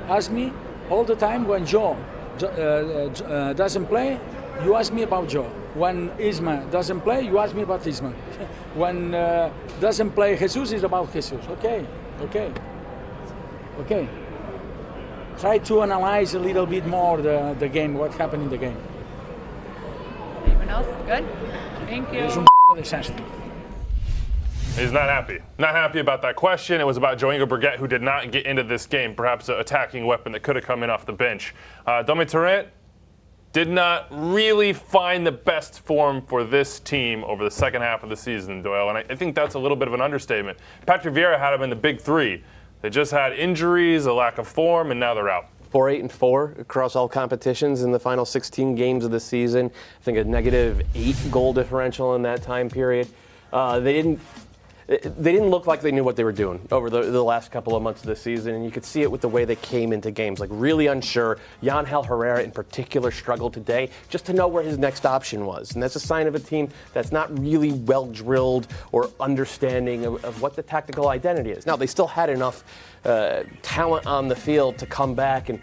ask me all the time when Joe doesn't play, you ask me about Joe. When Isma doesn't play, you ask me about Isma. When doesn't play Jesus, it's about Jesus. Okay. Try to analyze a little bit more the game, what happened in the game.
Anyone else? Good? Thank you.
He's not happy. Not happy about that question. It was about Joingo Briguet, who did not get into this game, perhaps an attacking weapon that could have come in off the bench. Dome Torrent did not really find the best form for this team over the second half of the season, Doyle, and I think that's a little bit of an understatement. Patrick Vieira had him in the big three. They just had injuries, a lack of form, and now they're out.
4-8-4 across all competitions in the final 16 games of the season. I think a -8 goal differential in that time period. They didn't look like they knew what they were doing over the last couple of months of the season, and you could see it with the way they came into games, like really unsure. Yangel Herrera in particular struggled today just to know where his next option was, and that's a sign of a team that's not really well drilled or understanding of what the tactical identity is. Now, they still had enough talent on the field to come back and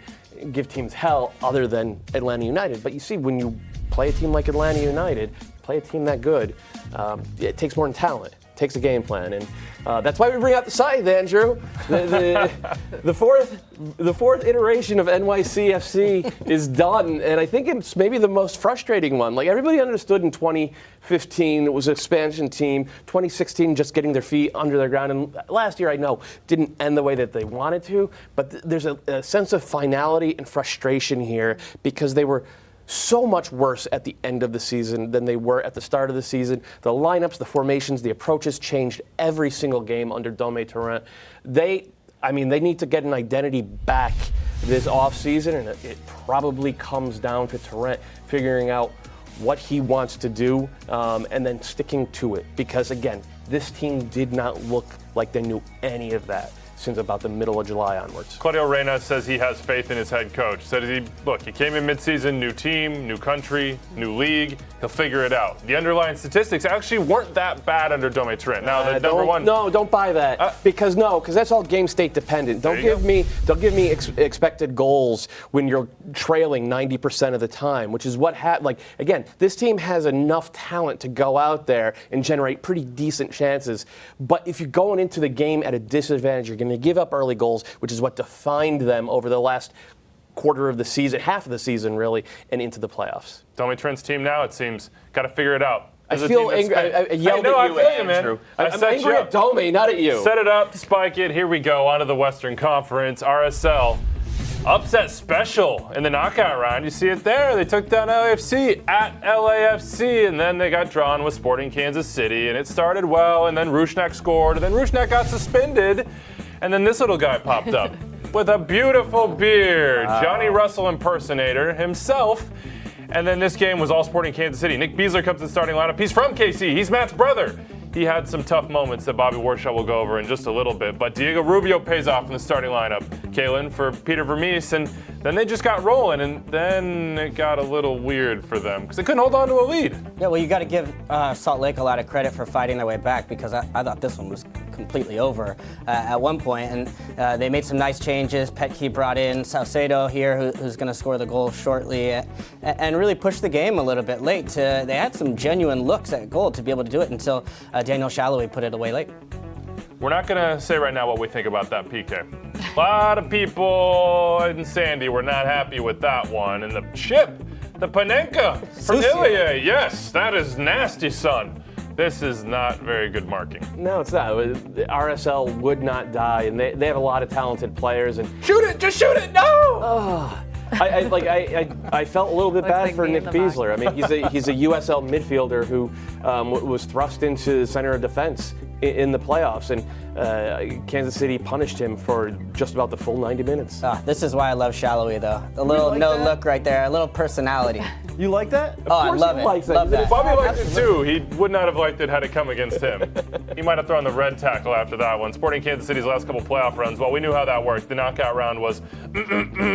give teams hell other than Atlanta United, but you see when you play a team like Atlanta United, play a team that good, it takes more than talent. Takes a game plan, and that's why we bring out the scythe, Andrew. The fourth iteration of NYCFC is done, and I think it's maybe the most frustrating one. Like, everybody understood in 2015 it was an expansion team. 2016 just getting their feet under the ground, and last year I know didn't end the way that they wanted to, but there's a sense of finality and frustration here because they were so much worse at the end of the season than they were at the start of the season. The lineups, the formations, the approaches changed every single game under Dome Torrent. They need to get an identity back this offseason, and it probably comes down to Torrent figuring out what he wants to do and then sticking to it. Because, again, this team did not look like they knew any of that since about the middle of July onwards.
Claudio Reyna says he has faith in his head coach. Said he came in midseason, new team, new country, new league. He'll figure it out. The underlying statistics actually weren't that bad under Dome Torrent. Now, the number one.
No, don't buy that. Because that's all game state dependent. Don't give me expected goals when you're trailing 90% of the time, which is what again, this team has enough talent to go out there and generate pretty decent chances. But if you're going into the game at a disadvantage, you're going to give up early goals, which is what defined them over the last quarter of the season, half of the season really, and into the playoffs.
Dome Torrent's team now, it seems, got to figure it out.
I feel angry. I yelled at you, Andrew. I'm angry at Dome, not at you.
Set it up, spike it. Here we go, onto the Western Conference. RSL, upset special in the knockout round. You see it there. They took down LAFC at LAFC, and then they got drawn with Sporting Kansas City, and it started well, and then Rusnak scored, and then Rusnak got suspended, and then this little guy popped up with a beautiful beard. Johnny Russell impersonator himself. And then this game was all Sporting Kansas City. Nick Beasler comes to the starting lineup. He's from KC. He's Matt's brother. he had some tough moments that Bobby Warshaw will go over in just a little bit. But Diego Rubio pays off in the starting lineup, Kalen, for Peter Vermees, and then they just got rolling, and then it got a little weird for them because they couldn't hold on to a lead.
Yeah, well, you got to give Salt Lake a lot of credit for fighting their way back, because I thought this one was completely over at one point, and they made some nice changes. Petke brought in Salcedo here, who's going to score the goal shortly, and really pushed the game a little bit late. They had some genuine looks at goal to be able to do it until Daniel Salloi put it away late.
We're not going to say right now what we think about that PK. A lot of people in Sandy were not happy with that one. And the chip, the Panenka from Ilya, yes, that is nasty, son. This is not very good marking.
No, it's not. The RSL would not die, and they have a lot of talented players. And
shoot it! Just shoot it! No!
Oh. I felt a little bit bad for Nick Beasler. I mean, he's a USL midfielder who was thrust into the center of defense in the playoffs, and Kansas City punished him for just about the full 90 minutes.
This is why I love Salloi, though. A little look right there, a little personality.
You like that?
Oh, I love it. Love that.
Bobby liked it too. He would not have liked it had it come against him. He might have thrown the red tackle after that one. Sporting Kansas City's last couple playoff runs, well, we knew how that worked. The knockout round was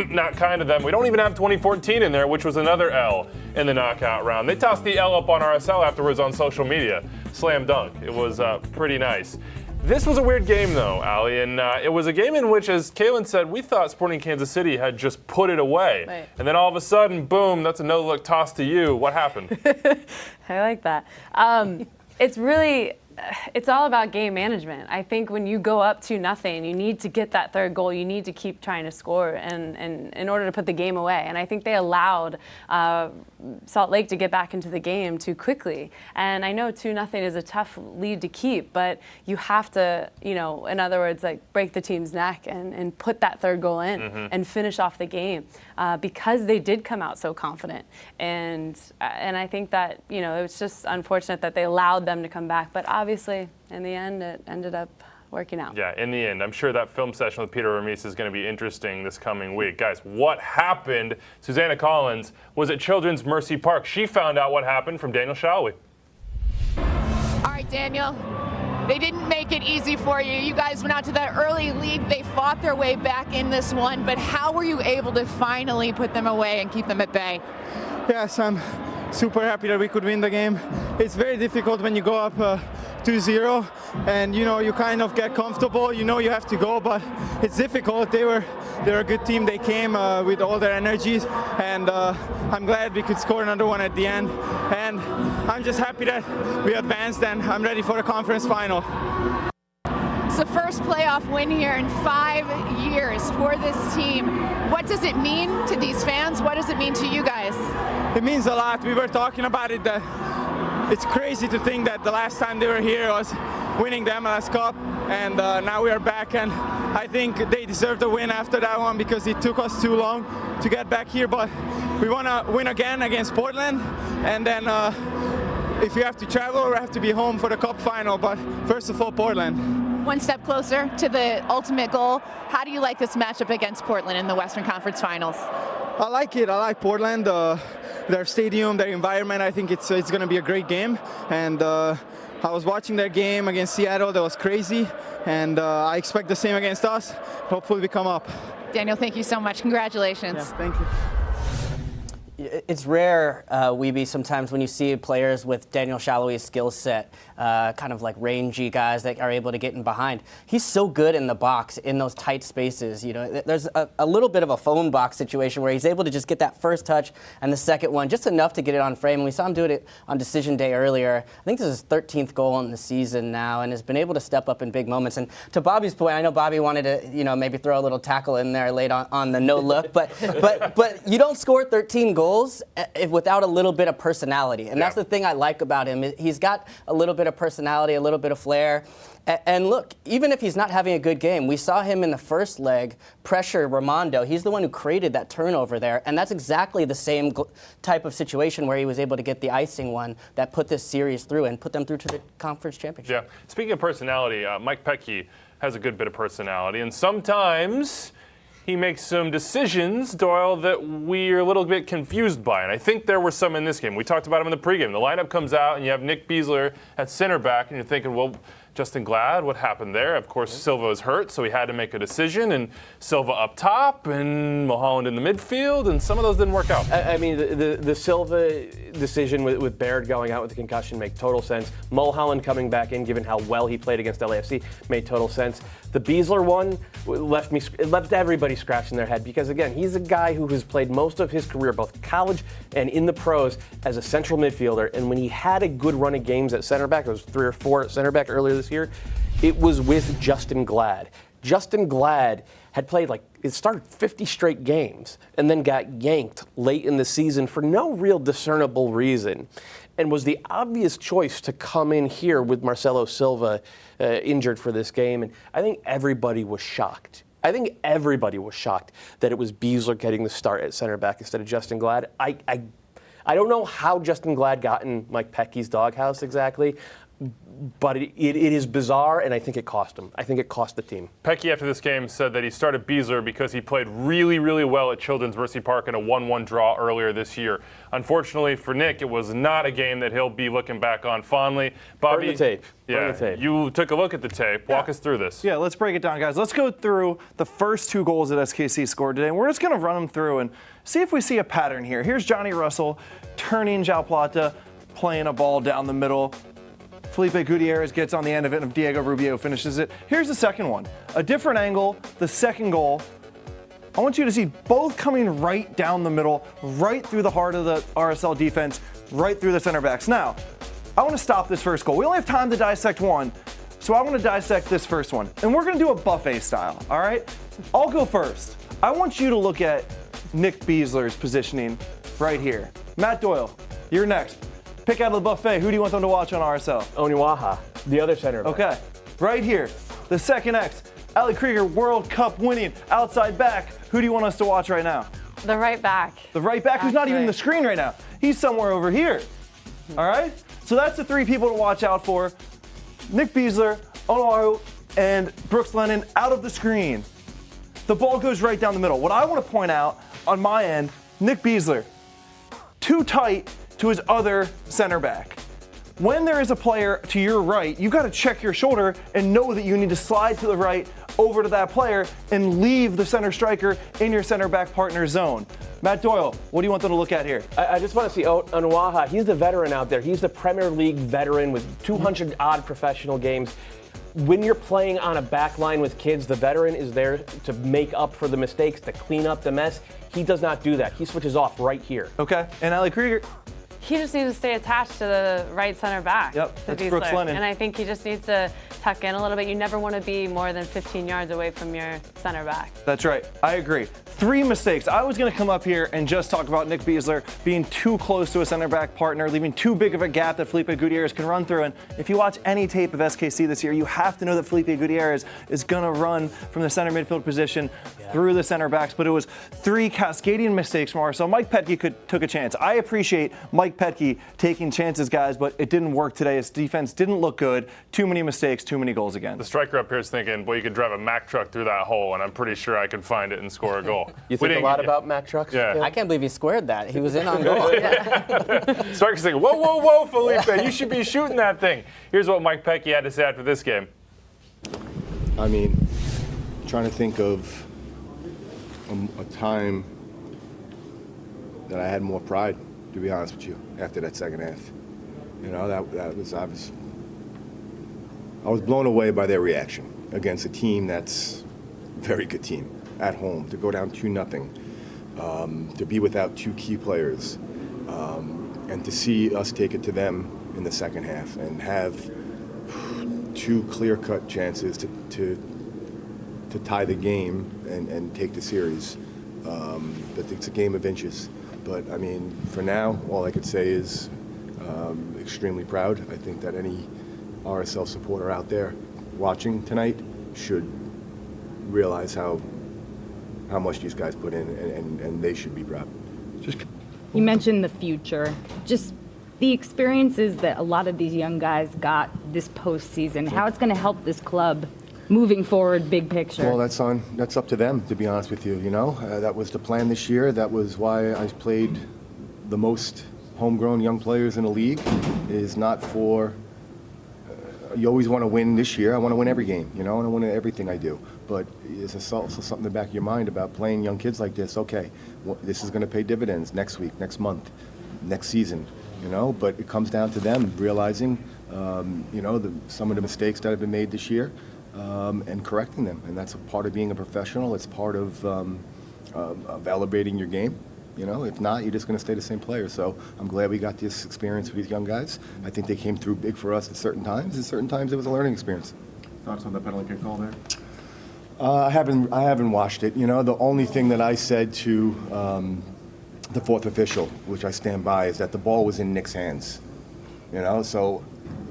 not kind of them. We don't even have 2014 in there, which was another L in the knockout round. They tossed the L up on RSL afterwards on social media. Slam dunk. It was pretty nice. This was a weird game, though, Ali, and it was a game in which, as Kalen said, we thought Sporting Kansas City had just put it away.
Right.
And then all of a sudden, boom, that's a no-look toss to you. What happened?
I like that. It's all about game management. I think when you go up 2-0, you need to get that third goal. You need to keep trying to score and in order to put the game away. And I think they allowed Salt Lake to get back into the game too quickly. And I know 2-0 is a tough lead to keep, but you have to, in other words, like break the team's neck and put that third goal in and finish off the game because they did come out so confident. And I think that, it was just unfortunate that they allowed them to come back. But obviously, in the end, it ended up working out.
Yeah, in the end. I'm sure that film session with Peter Vermees is going to be interesting this coming week. Guys, what happened? Susanna Collins was at Children's Mercy Park. She found out what happened from Daniel Salloi.
All right, Daniel. They didn't make it easy for you. You guys went out to that early lead. They fought their way back in this one, but how were you able to finally put them away and keep them at bay?
Yes, I'm super happy that we could win the game. It's very difficult when you go up 2-0 and you kind of get comfortable, you have to go, but it's difficult. They're a good team. They came with all their energies, and I'm glad we could score another one at the end, and I'm just happy that we advanced, and I'm ready for the conference final.
It's the first playoff win here in 5 years for this team. What does it mean to these fans? What does it mean to you guys?
It means a lot. We were talking about it, that it's crazy to think that the last time they were here was winning the MLS Cup, and now we are back, and I think they deserve the win after that one because it took us too long to get back here, but we want to win again against Portland, and then if we have to travel, we have to be home for the Cup final, but first of all, Portland.
One step closer to the ultimate goal. How do you like this matchup against Portland in the Western Conference Finals?
I like it. I like Portland. Their stadium, their environment. I think it's going to be a great game. And I was watching their game against Seattle. That was crazy. And I expect the same against us. Hopefully we come up.
Daniel, thank you so much. Congratulations.
Yeah, thank you.
It's rare, Weeby, sometimes when you see players with Daniel Salloi's skill set, kind of like rangy guys that are able to get in behind. He's so good in the box, in those tight spaces. There's a little bit of a phone box situation where he's able to just get that first touch and the second one, just enough to get it on frame. And we saw him do it on decision day earlier. I think this is his 13th goal in the season now, and has been able to step up in big moments. And to Bobby's point, I know Bobby wanted to, maybe throw a little tackle in there late on the no look, but you don't score 13 goals without a little bit of personality. And that's the thing I like about him. He's got a little bit of personality, a little bit of flair. And look, even if he's not having a good game, we saw him in the first leg pressure Raimondo. He's the one who created that turnover there. And that's exactly the same type of situation where he was able to get the icing one that put this series through and put them through to the conference championship.
Yeah. Speaking of personality, Mike Petke has a good bit of personality. And sometimes he makes some decisions, Doyle, that we're a little bit confused by. And I think there were some in this game. We talked about him in the pregame. The lineup comes out, and you have Nick Besler at center back, and you're thinking, well, Justin Glad, what happened there? Of course, Silva is hurt, so he had to make a decision, and Silva up top, and Mulholland in the midfield, and some of those didn't work out.
I mean, the Silva decision with Baird going out with the concussion made total sense. Mulholland coming back in, given how well he played against LAFC, made total sense. The Besler one left everybody scratching their head because, again, he's a guy who has played most of his career, both college and in the pros, as a central midfielder. And when he had a good run of games at center back, it was 3 or 4 at center back earlier this year, it was with Justin Glad. Justin Glad had played it started 50 straight games and then got yanked late in the season for no real discernible reason, and was the obvious choice to come in here with Marcelo Silva injured for this game. And I think everybody was shocked. I think everybody was shocked that it was Besler getting the start at center back instead of Justin Glad. I don't know how Justin Glad got in Mike Petke's doghouse exactly, but it is bizarre, and I think it cost him. I think it cost the team.
Petke, after this game, said that he started Besler because he played really, really well at Children's Mercy Park in a 1-1 draw earlier this year. Unfortunately for Nick, it was not a game that he'll be looking back on fondly. Bobby,
Burn the tape.
Yeah,
Burn the tape.
You took a look at the tape. Walk us through this.
Yeah, let's break it down, guys. Let's go through the first 2 goals that SKC scored today, and we're just going to run them through and see if we see a pattern here. Here's Johnny Russell turning João Plata, playing a ball down the middle. Felipe Gutierrez gets on the end of it, and Diego Rubio finishes it. Here's the second one. A different angle, the second goal. I want you to see both coming right down the middle, right through the heart of the RSL defense, right through the center backs. Now, I want to stop this first goal. We only have time to dissect one, so I want to dissect this first one. And we're going to do a buffet style, all right? I'll go first. I want you to look at Nick Besler's positioning right here. Matt Doyle, you're next. Pick out of the buffet. Who do you want them to watch on RSL?
Oniwaha, the other center back.
Okay, right here, the second X. Ali Krieger, World Cup winning outside back. Who do you want us to watch right now?
The right back.
The right back who's not even in the screen right now. He's somewhere over here. All right? So that's the 3 people to watch out for. Nick Besler, Onoaru, and Brooks Lennon out of the screen. The ball goes right down the middle. What I want to point out on my end, Nick Besler, too tight to his other center back. When there is a player to your right, you got to check your shoulder and know that you need to slide to the right over to that player and leave the center striker in your center back partner zone. Matt Doyle, what do you want them to look at here?
I just want to see Onuaha. He's the veteran out there. He's the Premier League veteran with 200-odd professional games. When you're playing on a back line with kids, the veteran is there to make up for the mistakes, to clean up the mess. He does not do that. He switches off right here.
Okay, and Ali Krieger?
He just needs to stay attached to the right center back.
Yep, that's Brooks Lennon.
And I think he just needs to tuck in a little bit. You never want to be more than 15 yards away from your center back.
That's right. I agree. 3 mistakes. I was going to come up here and just talk about Nick Besler being too close to a center back partner, leaving too big of a gap that Felipe Gutierrez can run through. And if you watch any tape of SKC this year, you have to know that Felipe Gutierrez is going to run from the center midfield position through the center backs. But it was 3 cascading mistakes from RSL. Mike Petke took a chance. I appreciate Mike Petke taking chances, guys, but it didn't work today. His defense didn't look good. Too many mistakes, too many goals again.
The striker up here is thinking, boy, you could drive a Mack truck through that hole, and I'm pretty sure I could find it and score a goal.
You think a lot about Mack trucks?
Yeah.
I can't believe he squared that. He was in on goal.
Striker's thinking, whoa, whoa, whoa, Felipe, you should be shooting that thing. Here's what Mike Petke had to say after this game.
I mean, trying to think of a time that I had more pride, to be honest with you, after that second half. You know, that was obvious. I was blown away by their reaction against a team that's a very good team at home, to go down 2-0, to be without 2 key players, and to see us take it to them in the second half and have 2 clear-cut chances to tie the game and take the series. But it's a game of inches. But, I mean, for now, all I could say is extremely proud. I think that any RSL supporter out there watching tonight should realize how much these guys put in, and they should be proud.
You mentioned the future. Just the experiences that a lot of these young guys got this postseason, how it's going to help this club moving forward, big picture?
Well, that's up to them, to be honest with you. You know, that was the plan this year. That was why I played the most homegrown young players in the league. Is not for. You always want to win this year. I want to win every game. You know, and I want to win everything I do. But it's also something in the back of your mind about playing young kids like this. Okay, this is going to pay dividends next week, next month, next season. You know, but it comes down to them realizing, you know, some of the mistakes that have been made this year. And correcting them, and that's a part of being a professional. It's part of elevating your game. You know, if not, you're just going to stay the same player. So I'm glad we got this experience with these young guys. I think they came through big for us at certain times. At certain times, it was a learning experience.
Thoughts on the penalty kick call there?
I haven't watched it. You know, the only thing that I said to the fourth official, which I stand by, is that the ball was in Nick's hands. You know, so.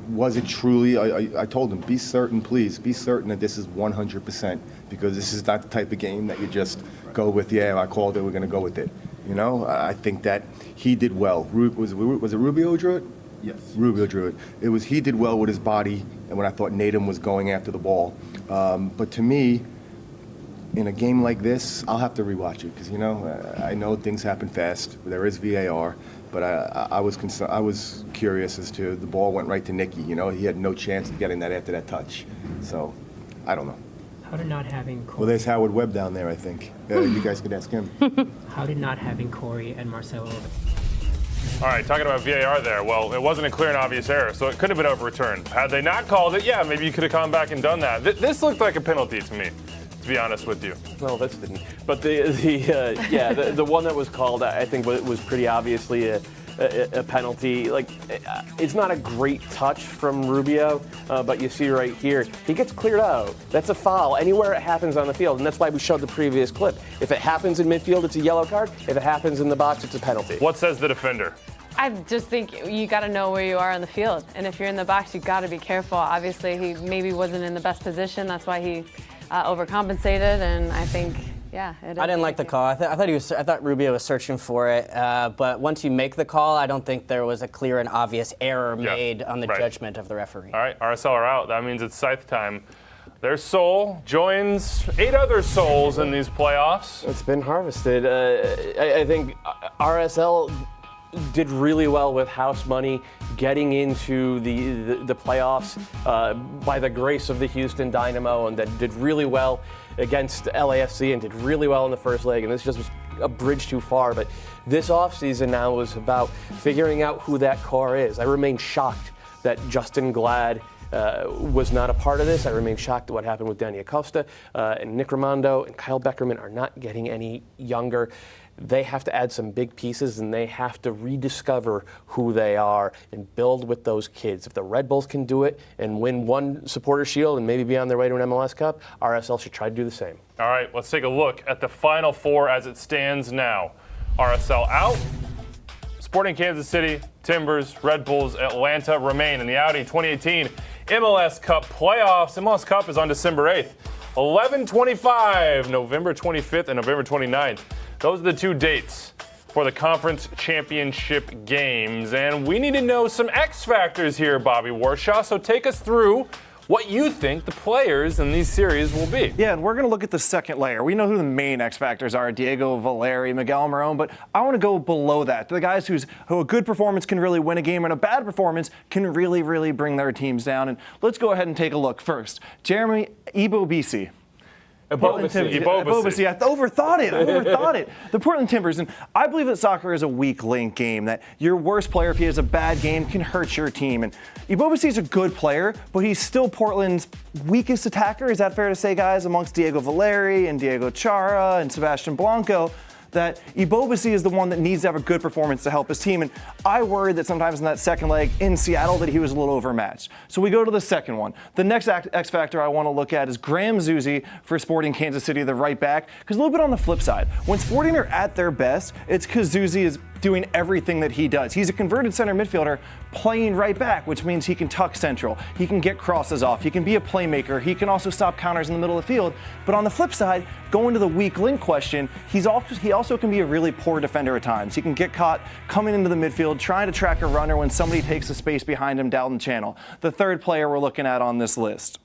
Was it truly? I told him, be certain, please, be certain that this is 100%, because this is not the type of game that you just go with, yeah, I called it, we're going to go with it. You know, I think that he did well. Was it Rubio who drew it?
Yes.
Rubio drew it. He did well with his body, and when I thought Natum was going after the ball. But to me, in a game like this, I'll have to rewatch it, because, you know, I know things happen fast. There is VAR. But I was curious as to the ball went right to Nicky. You know, he had no chance of getting that after that touch. So, I don't know.
How did not having Corey...
Well, there's Howard Webb down there, I think. You guys could ask him.
How did not having Corey and Marcelo...
All right, talking about VAR there. Well, it wasn't a clear and obvious error, so it could have been overturned. Had they not called it, yeah, maybe you could have come back and done that. This looked like a penalty to me, to be honest with you.
Well, this didn't. But the one that was called, I think, was pretty obviously a penalty. Like, it's not a great touch from Rubio, but you see right here, he gets cleared out. That's a foul anywhere it happens on the field, and that's why we showed the previous clip. If it happens in midfield, it's a yellow card. If it happens in the box, it's a penalty.
What says the defender?
I just think you got to know where you are on the field, and if you're in the box, you got to be careful. Obviously, he maybe wasn't in the best position. That's why he overcompensated, and I think, yeah.
I didn't like the call. I thought Rubio was searching for it, but once you make the call, I don't think there was a clear and obvious error made on the judgment of the referee.
All right, RSL are out. That means it's Scythe time. Their soul joins 8 other souls in these playoffs.
It's been harvested. I think RSL did really well with house money, getting into the playoffs by the grace of the Houston Dynamo, and that did really well against LAFC and did really well in the first leg, and this just was a bridge too far. But this offseason now is about figuring out who that core is. I remain shocked that Justin Glad was not a part of this. I remain shocked at what happened with Danny Acosta, and Nick Raimondo and Kyle Beckerman are not getting any younger. They have to add some big pieces, and they have to rediscover who they are and build with those kids. If the Red Bulls can do it and win one Supporter Shield and maybe be on their way to an MLS Cup, RSL should try to do the same.
All right, let's take a look at the Final Four as it stands now. RSL out. Sporting Kansas City, Timbers, Red Bulls, Atlanta remain in the Audi 2018 MLS Cup playoffs. MLS Cup is on December 8th, 11/25, November 25th, and November 29th. Those are the 2 dates for the conference championship games. And we need to know some X factors here, Bobby Warshaw. So take us through what you think the players in these series will be.
Yeah, and we're going to look at the second layer. We know who the main X factors are: Diego Valeri, Miguel Almirón, but I want to go below that. The guys who a good performance can really win a game and a bad performance can really, really bring their teams down. And let's go ahead and take a look. First, Jeremy Ebobisse.
Ebobisse.
I overthought it. The Portland Timbers. And I believe that soccer is a weak link game, that your worst player, if he has a bad game, can hurt your team. And Ebobisse is a good player, but he's still Portland's weakest attacker. Is that fair to say, guys, amongst Diego Valeri and Diego Chara and Sebastian Blanco? That Ebobisse is the one that needs to have a good performance to help his team. And I worried that sometimes in that second leg in Seattle that he was a little overmatched. So we go to the second one. The next X factor I want to look at is Graham Zusi for Sporting Kansas City, the right back. Because a little bit on the flip side, when Sporting are at their best, it's because Zusi is doing everything that he does. He's a converted center midfielder playing right back, which means he can tuck central. He can get crosses off. He can be a playmaker. He can also stop counters in the middle of the field. But on the flip side, going to the weak link question, he also can be a really poor defender at times. He can get caught coming into the midfield, trying to track a runner when somebody takes the space behind him down the channel. The third player we're looking at on this list.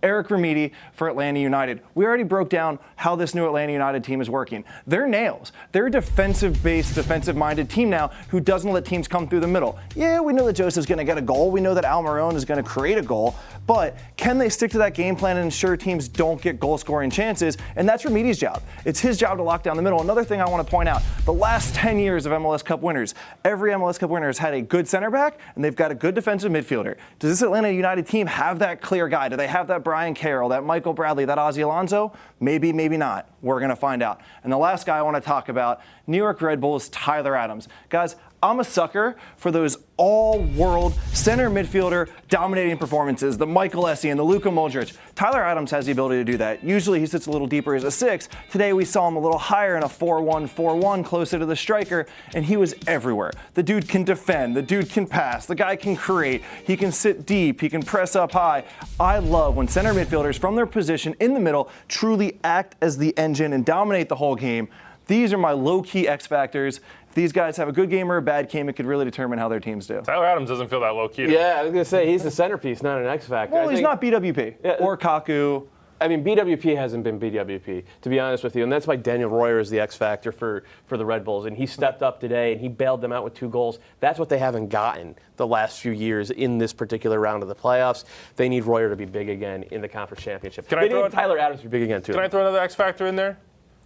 Eric Remedi for Atlanta United. We already broke down how this new Atlanta United team is working. They're nails. They're a defensive-based, defensive-minded team now who doesn't let teams come through the middle. Yeah, we know that Joseph's going to get a goal. We know that Almirón is going to create a goal. But can they stick to that game plan and ensure teams don't get goal-scoring chances? And that's Remedi's job. It's his job to lock down the middle. Another thing I want to point out, the last 10 years of MLS Cup winners, every MLS Cup winner has had a good center back, and they've got a good defensive midfielder. Does this Atlanta United team have that clear guy? Do they have that Brian Carroll, that Michael Bradley, that Ozzy Alonso? Maybe, maybe not. We're going to find out. And the last guy I want to talk about, New York Red Bulls, Tyler Adams. Guys, I'm a sucker for those all-world center midfielder dominating performances, the Michael Essien, the Luka Modric. Tyler Adams has the ability to do that. Usually he sits a little deeper as a 6. Today we saw him a little higher in a 4-1-4-1 closer to the striker, and he was everywhere. The dude can defend, the dude can pass, the guy can create, he can sit deep, he can press up high. I love when center midfielders from their position in the middle truly act as the engine and dominate the whole game. These are my low-key X factors. If these guys have a good game or a bad game, it could really determine how their teams do.
Tyler Adams doesn't feel that low-key.
Yeah, I was going to say, he's the centerpiece, not an X factor.
Well, he's not BWP or Kaku.
I mean, BWP hasn't been BWP, to be honest with you, and that's why Daniel Royer is the X factor for the Red Bulls, and he stepped up today, and he bailed them out with 2 goals. That's what they haven't gotten the last few years in this particular round of the playoffs. They need Royer to be big again in the Conference Championship. They need Tyler Adams to be big again, too.
Can I throw another X factor in there?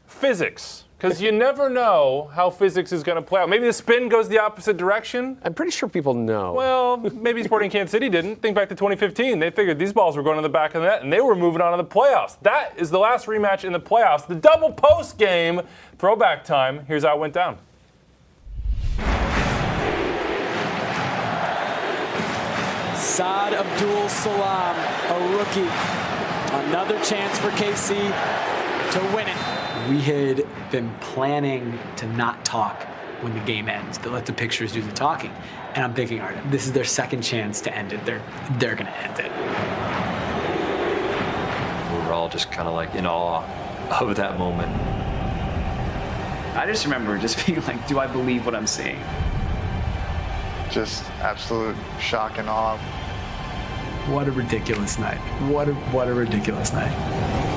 Physics. Because you never know how physics is going to play out. Maybe the spin goes the opposite direction.
I'm pretty sure people know.
Well, maybe Sporting Kansas City didn't. Think back to 2015. They figured these balls were going to the back of the net, and they were moving on to the playoffs. That is the last rematch in the playoffs. The double post game, throwback time. Here's how it went down.
Saad Abdul Salam, a rookie. Another chance for KC to win it.
We had been planning to not talk when the game ends, to let the pictures do the talking. And I'm thinking, all right, this is their second chance to end it. They're going to end it.
We were all just kind of like in awe of that moment.
I just remember just being like, do I believe what I'm seeing?
Just absolute shock and awe.
What a ridiculous night. What a ridiculous night.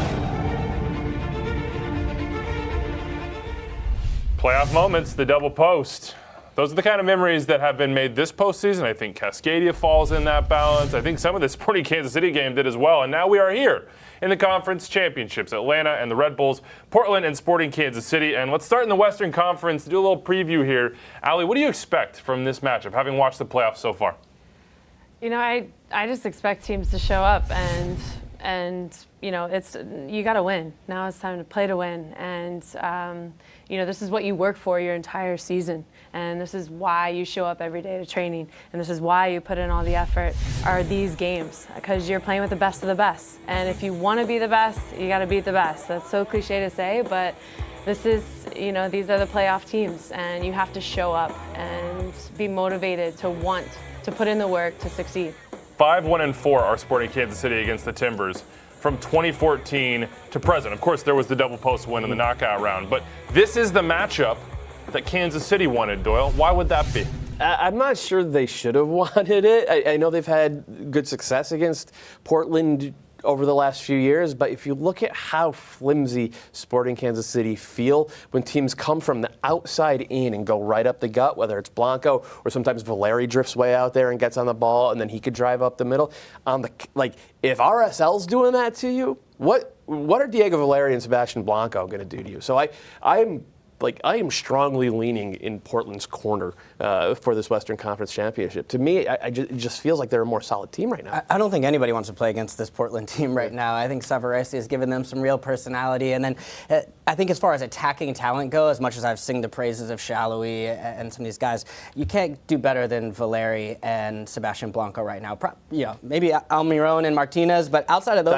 Playoff moments, the double post. Those are the kind of memories that have been made this postseason. I think Cascadia falls in that balance. I think some of the Sporting Kansas City game did as well. And now we are here in the conference championships. Atlanta and the Red Bulls, Portland and Sporting Kansas City. And let's start in the Western Conference, do a little preview here. Allie, what do you expect from this matchup, having watched the playoffs so far?
You know, I just expect teams to show up and you know, you got to win. Now it's time to play to win. And, you know, this is what you work for your entire season. And this is why you show up every day to training. And this is why you put in all the effort, are these games. Because you're playing with the best of the best. And if you want to be the best, you got to beat the best. That's so cliche to say, but this is, you know, these are the playoff teams. And you have to show up and be motivated to want to put in the work to succeed.
5-1-4 are Sporting Kansas City against the Timbers from 2014 to present. Of course, there was the double post win in the knockout round, but this is the matchup that Kansas City wanted, Doyle. Why would that be?
I'm not sure they should have wanted it. I know they've had good success against Portland over the last few years, but if you look at how flimsy Sporting Kansas City feel when teams come from the outside in and go right up the gut, whether it's Blanco or sometimes Valeri drifts way out there and gets on the ball and then he could drive up the middle. If RSL's doing that to you, what are Diego Valeri and Sebastian Blanco going to do to you? So I am strongly leaning in Portland's corner for this Western Conference Championship. To me, it just feels like they're a more solid team right now.
I don't think anybody wants to play against this Portland team right now. I think Savarese has given them some real personality. And then I think as far as attacking talent go, as much as I've sung the praises of Salloi and some of these guys, you can't do better than Valeri and Sebastian Blanco right now. Maybe Almirón and Martinez, but outside of those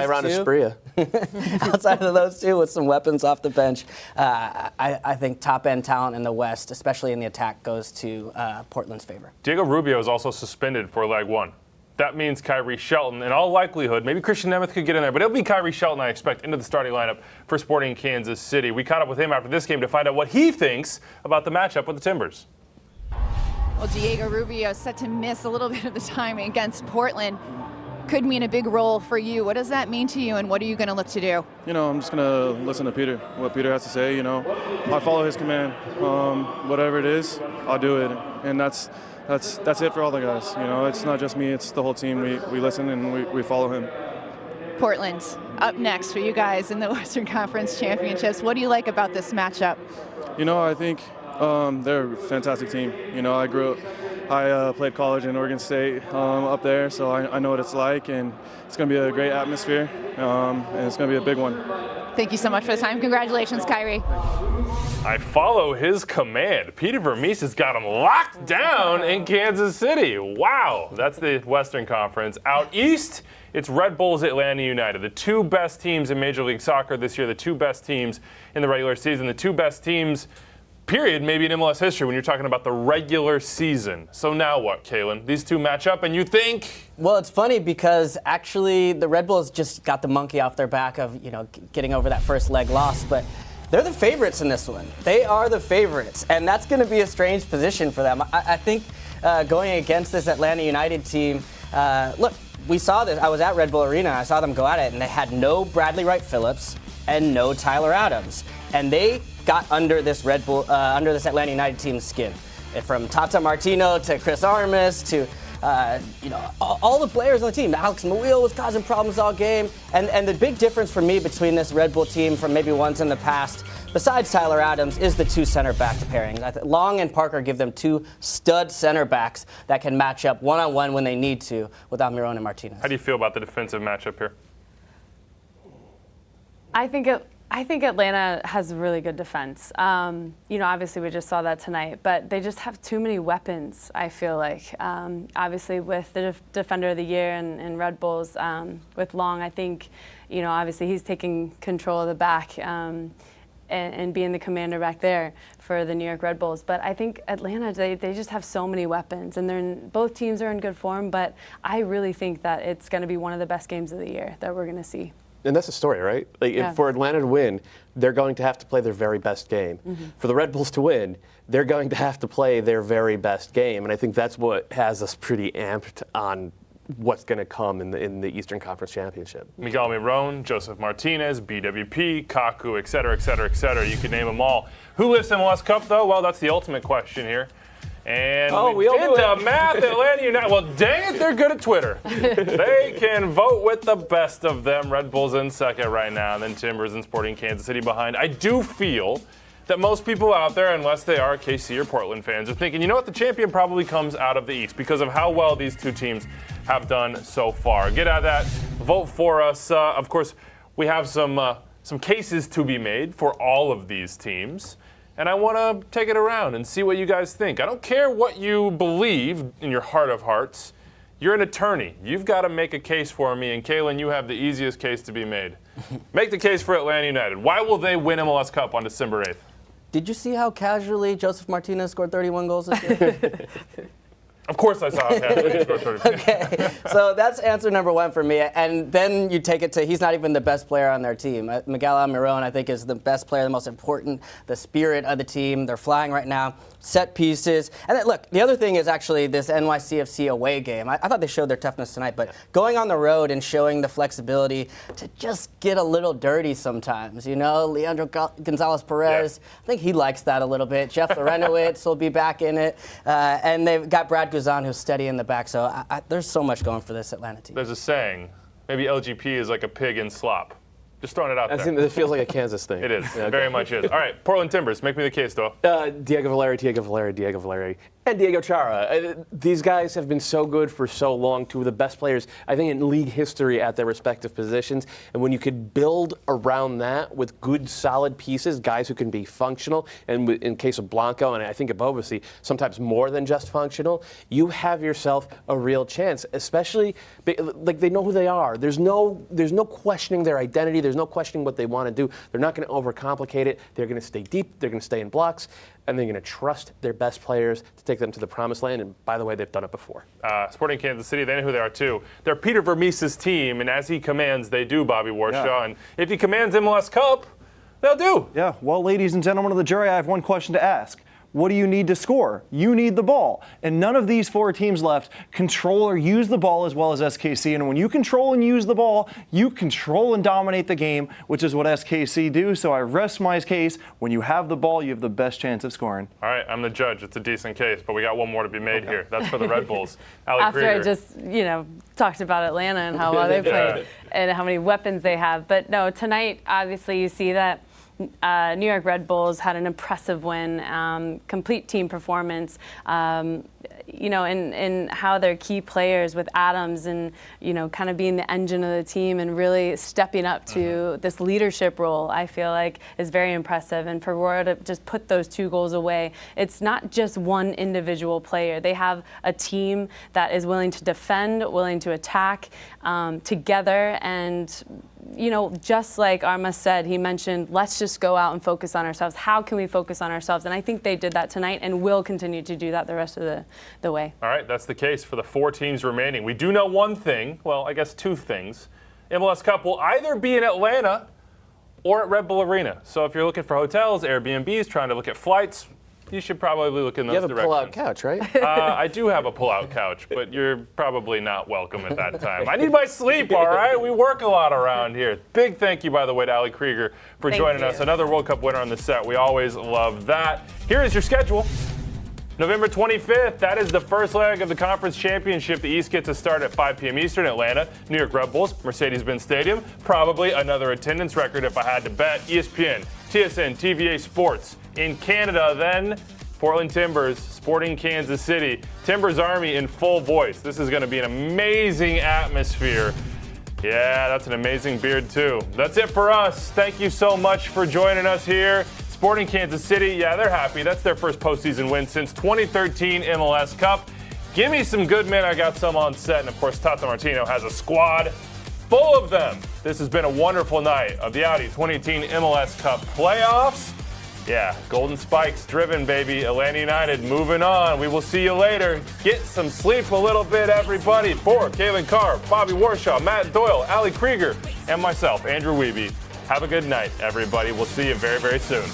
outside of those two with some weapons off the bench, I think top-end talent in the West, especially in the attack, goes to Portland's favor.
Diego Rubio is also suspended for leg one. That means Kyrie Shelton, in all likelihood, maybe Christian Nemeth could get in there, but it'll be Kyrie Shelton, I expect, into the starting lineup for Sporting Kansas City. We caught up with him after this game to find out what he thinks about the matchup with the Timbers.
Well, Diego Rubio is set to miss a little bit of the time against Portland. could mean a big role for you. What does that mean to you, and what are you going to look to do?
You know, I'm just going to listen to Peter, what Peter has to say. You know, I follow his command. Whatever it is, I'll do it. And that's it for all the guys. You know, it's not just me, it's the whole team. We listen and we follow him.
Portland, up next for you guys in the Western Conference Championships. What do you like about this matchup?
You know, I think they're a fantastic team. You know, I played college in Oregon State up there, so I know what it's like, and it's going to be a great atmosphere, and it's going to be a big one.
Thank you so much for the time. Congratulations, Kyrie.
I follow his command. Peter Vermes has got him locked down in Kansas City. Wow, that's the Western Conference. Out east, it's Red Bulls, Atlanta United. The two best teams in Major League Soccer this year, the two best teams in the regular season, the two best teams, period, maybe in MLS history when you're talking about the regular season. So now what, Kalen? These two match up and you think?
Well, it's funny because actually the Red Bulls just got the monkey off their back of, you know, getting over that first leg loss, but they're the favorites in this one. They are the favorites, and that's going to be a strange position for them. I think going against this Atlanta United team, look, we saw this. I was at Red Bull Arena. I saw them go at it, and they had no Bradley Wright Phillips and no Tyler Adams, and they got under this Atlanta United team's skin. From Tata Martino to Chris Armas to all the players on the team. Alex Mawil was causing problems all game. And the big difference for me between this Red Bull team from maybe ones in the past, besides Tyler Adams, is the two center back pairings. Long and Parker give them two stud center backs that can match up one-on-one when they need to with Almirón and Martinez.
How do you feel about the defensive matchup here?
I think Atlanta has really good defense. Obviously we just saw that tonight, but they just have too many weapons, I feel like. Obviously with the Defender of the Year and Red Bulls, with Long, I think, obviously he's taking control of the back and being the commander back there for the New York Red Bulls. But I think Atlanta, they just have so many weapons, and both teams are in good form, but I really think that it's going to be one of the best games of the year that we're going to see.
And that's the story, right? For Atlanta to win, they're going to have to play their very best game. Mm-hmm. For the Red Bulls to win, they're going to have to play their very best game. And I think that's what has us pretty amped on what's going to come in the Eastern Conference Championship.
Miguel Almirón, Joseph Martinez, BWP, Kaku, et cetera, et cetera, et cetera. You could name them all. Who lifts MLS Cup, though? Well, that's the ultimate question here. And we did the math, Atlanta United. Well, dang it, they're good at Twitter. They can vote with the best of them. Red Bulls in second right now, and then Timbers and Sporting Kansas City behind. I do feel that most people out there, unless they are KC or Portland fans, are thinking, you know what, the champion probably comes out of the East because of how well these two teams have done so far. Get out of that. Vote for us. Of course, we have some cases to be made for all of these teams. And I want to take it around and see what you guys think. I don't care what you believe in your heart of hearts. You're an attorney. You've got to make a case for me. And Kalen, you have the easiest case to be made. Make the case for Atlanta United. Why will they win MLS Cup on December 8th?
Did you see how casually Joseph Martinez scored 31 goals this year?
Of course I saw it.
Okay, so that's answer number one for me. And then you take it to he's not even the best player on their team. Miguel Almirón, I think, is the best player, the most important, the spirit of the team. They're flying right now, set pieces. And then, look, the other thing is actually this NYCFC away game. I thought they showed their toughness tonight, but going on the road and showing the flexibility to just get a little dirty sometimes. Leandro Gonzalez-Perez, I think he likes that a little bit. Jeff Lorenowitz will be back in it. And they've got Brad Guzan, who's steady in the back. So there's so much going for this Atlanta team.
There's a saying, maybe LGP is like a pig in slop. Just throwing it out there.
I think it feels like a Kansas thing.
It is. Yeah, very much is. All right, Portland Timbers, make me the case, though.
Diego Valeri, and Diego Chara. These guys have been so good for so long, two of the best players, I think, in league history at their respective positions. And when you could build around that with good, solid pieces, guys who can be functional, and in case of Blanco, and I think of Bobasi, sometimes more than just functional, you have yourself a real chance, especially, like, they know who they are. There's no questioning their identity. There's no questioning what they want to do. They're not going to overcomplicate it. They're going to stay deep. They're going to stay in blocks. And they're going to trust their best players to take them to the promised land. And by the way, they've done it before.
Sporting Kansas City, they know who they are too. They're Peter Vermes' team, and as he commands, they do, Bobby Warshaw. Yeah. And if he commands MLS Cup, they'll do.
Yeah. Well, ladies and gentlemen of the jury, I have one question to ask. what do you need to score? You need the ball. And none of these 4 teams left control or use the ball as well as SKC. And when you control and use the ball, you control and dominate the game, which is what SKC do. So I rest my case. When you have the ball, you have the best chance of scoring.
All right, I'm the judge. It's a decent case, but we got one more to be made here. That's for the Red Bulls.
After I just, talked about Atlanta and how well they played and how many weapons they have. But no, tonight, obviously, you see that New York Red Bulls had an impressive win, complete team performance, in how their key players with Adams and, kind of being the engine of the team and really stepping up to this leadership role, I feel like is very impressive. And for Royal to just put those 2 goals away, it's not just one individual player. They have a team that is willing to defend, willing to attack together. And just like Armas said, he mentioned, let's just go out and focus on ourselves. How can we focus on ourselves? And I think they did that tonight and will continue to do that the rest of the way.
All right, that's the case for the 4 teams remaining. We do know one thing, well, I guess 2 things. MLS Cup will either be in Atlanta or at Red Bull Arena. So if you're looking for hotels, Airbnbs, trying to look at flights, you should probably look in those directions.
You have a pull-out couch, right?
I do have a pull-out couch, but you're probably not welcome at that time. I need my sleep, all right? We work a lot around here. Big thank you, by the way, to Ali Krieger for joining us. Another World Cup winner on the set. We always love that. Here is your schedule. November 25th, that is the first leg of the Conference Championship. The East gets a start at 5 p.m. Eastern, Atlanta. New York Red Bulls, Mercedes-Benz Stadium. Probably another attendance record if I had to bet. ESPN, TSN, TVA Sports. In Canada, then, Portland Timbers, Sporting Kansas City. Timbers Army in full voice. This is going to be an amazing atmosphere. Yeah, that's an amazing beard, too. That's it for us. Thank you so much for joining us here. Sporting Kansas City, yeah, they're happy. That's their first postseason win since 2013 MLS Cup. Give me some good men. I got some on set. And, of course, Tata Martino has a squad full of them. This has been a wonderful night of the Audi 2018 MLS Cup playoffs. Yeah, Golden Spikes driven, baby. Atlanta United moving on. We will see you later. Get some sleep a little bit, everybody. For Kalen Carr, Bobby Warshaw, Matt Doyle, Ali Krieger, and myself, Andrew Wiebe. Have a good night, everybody. We'll see you very, very soon.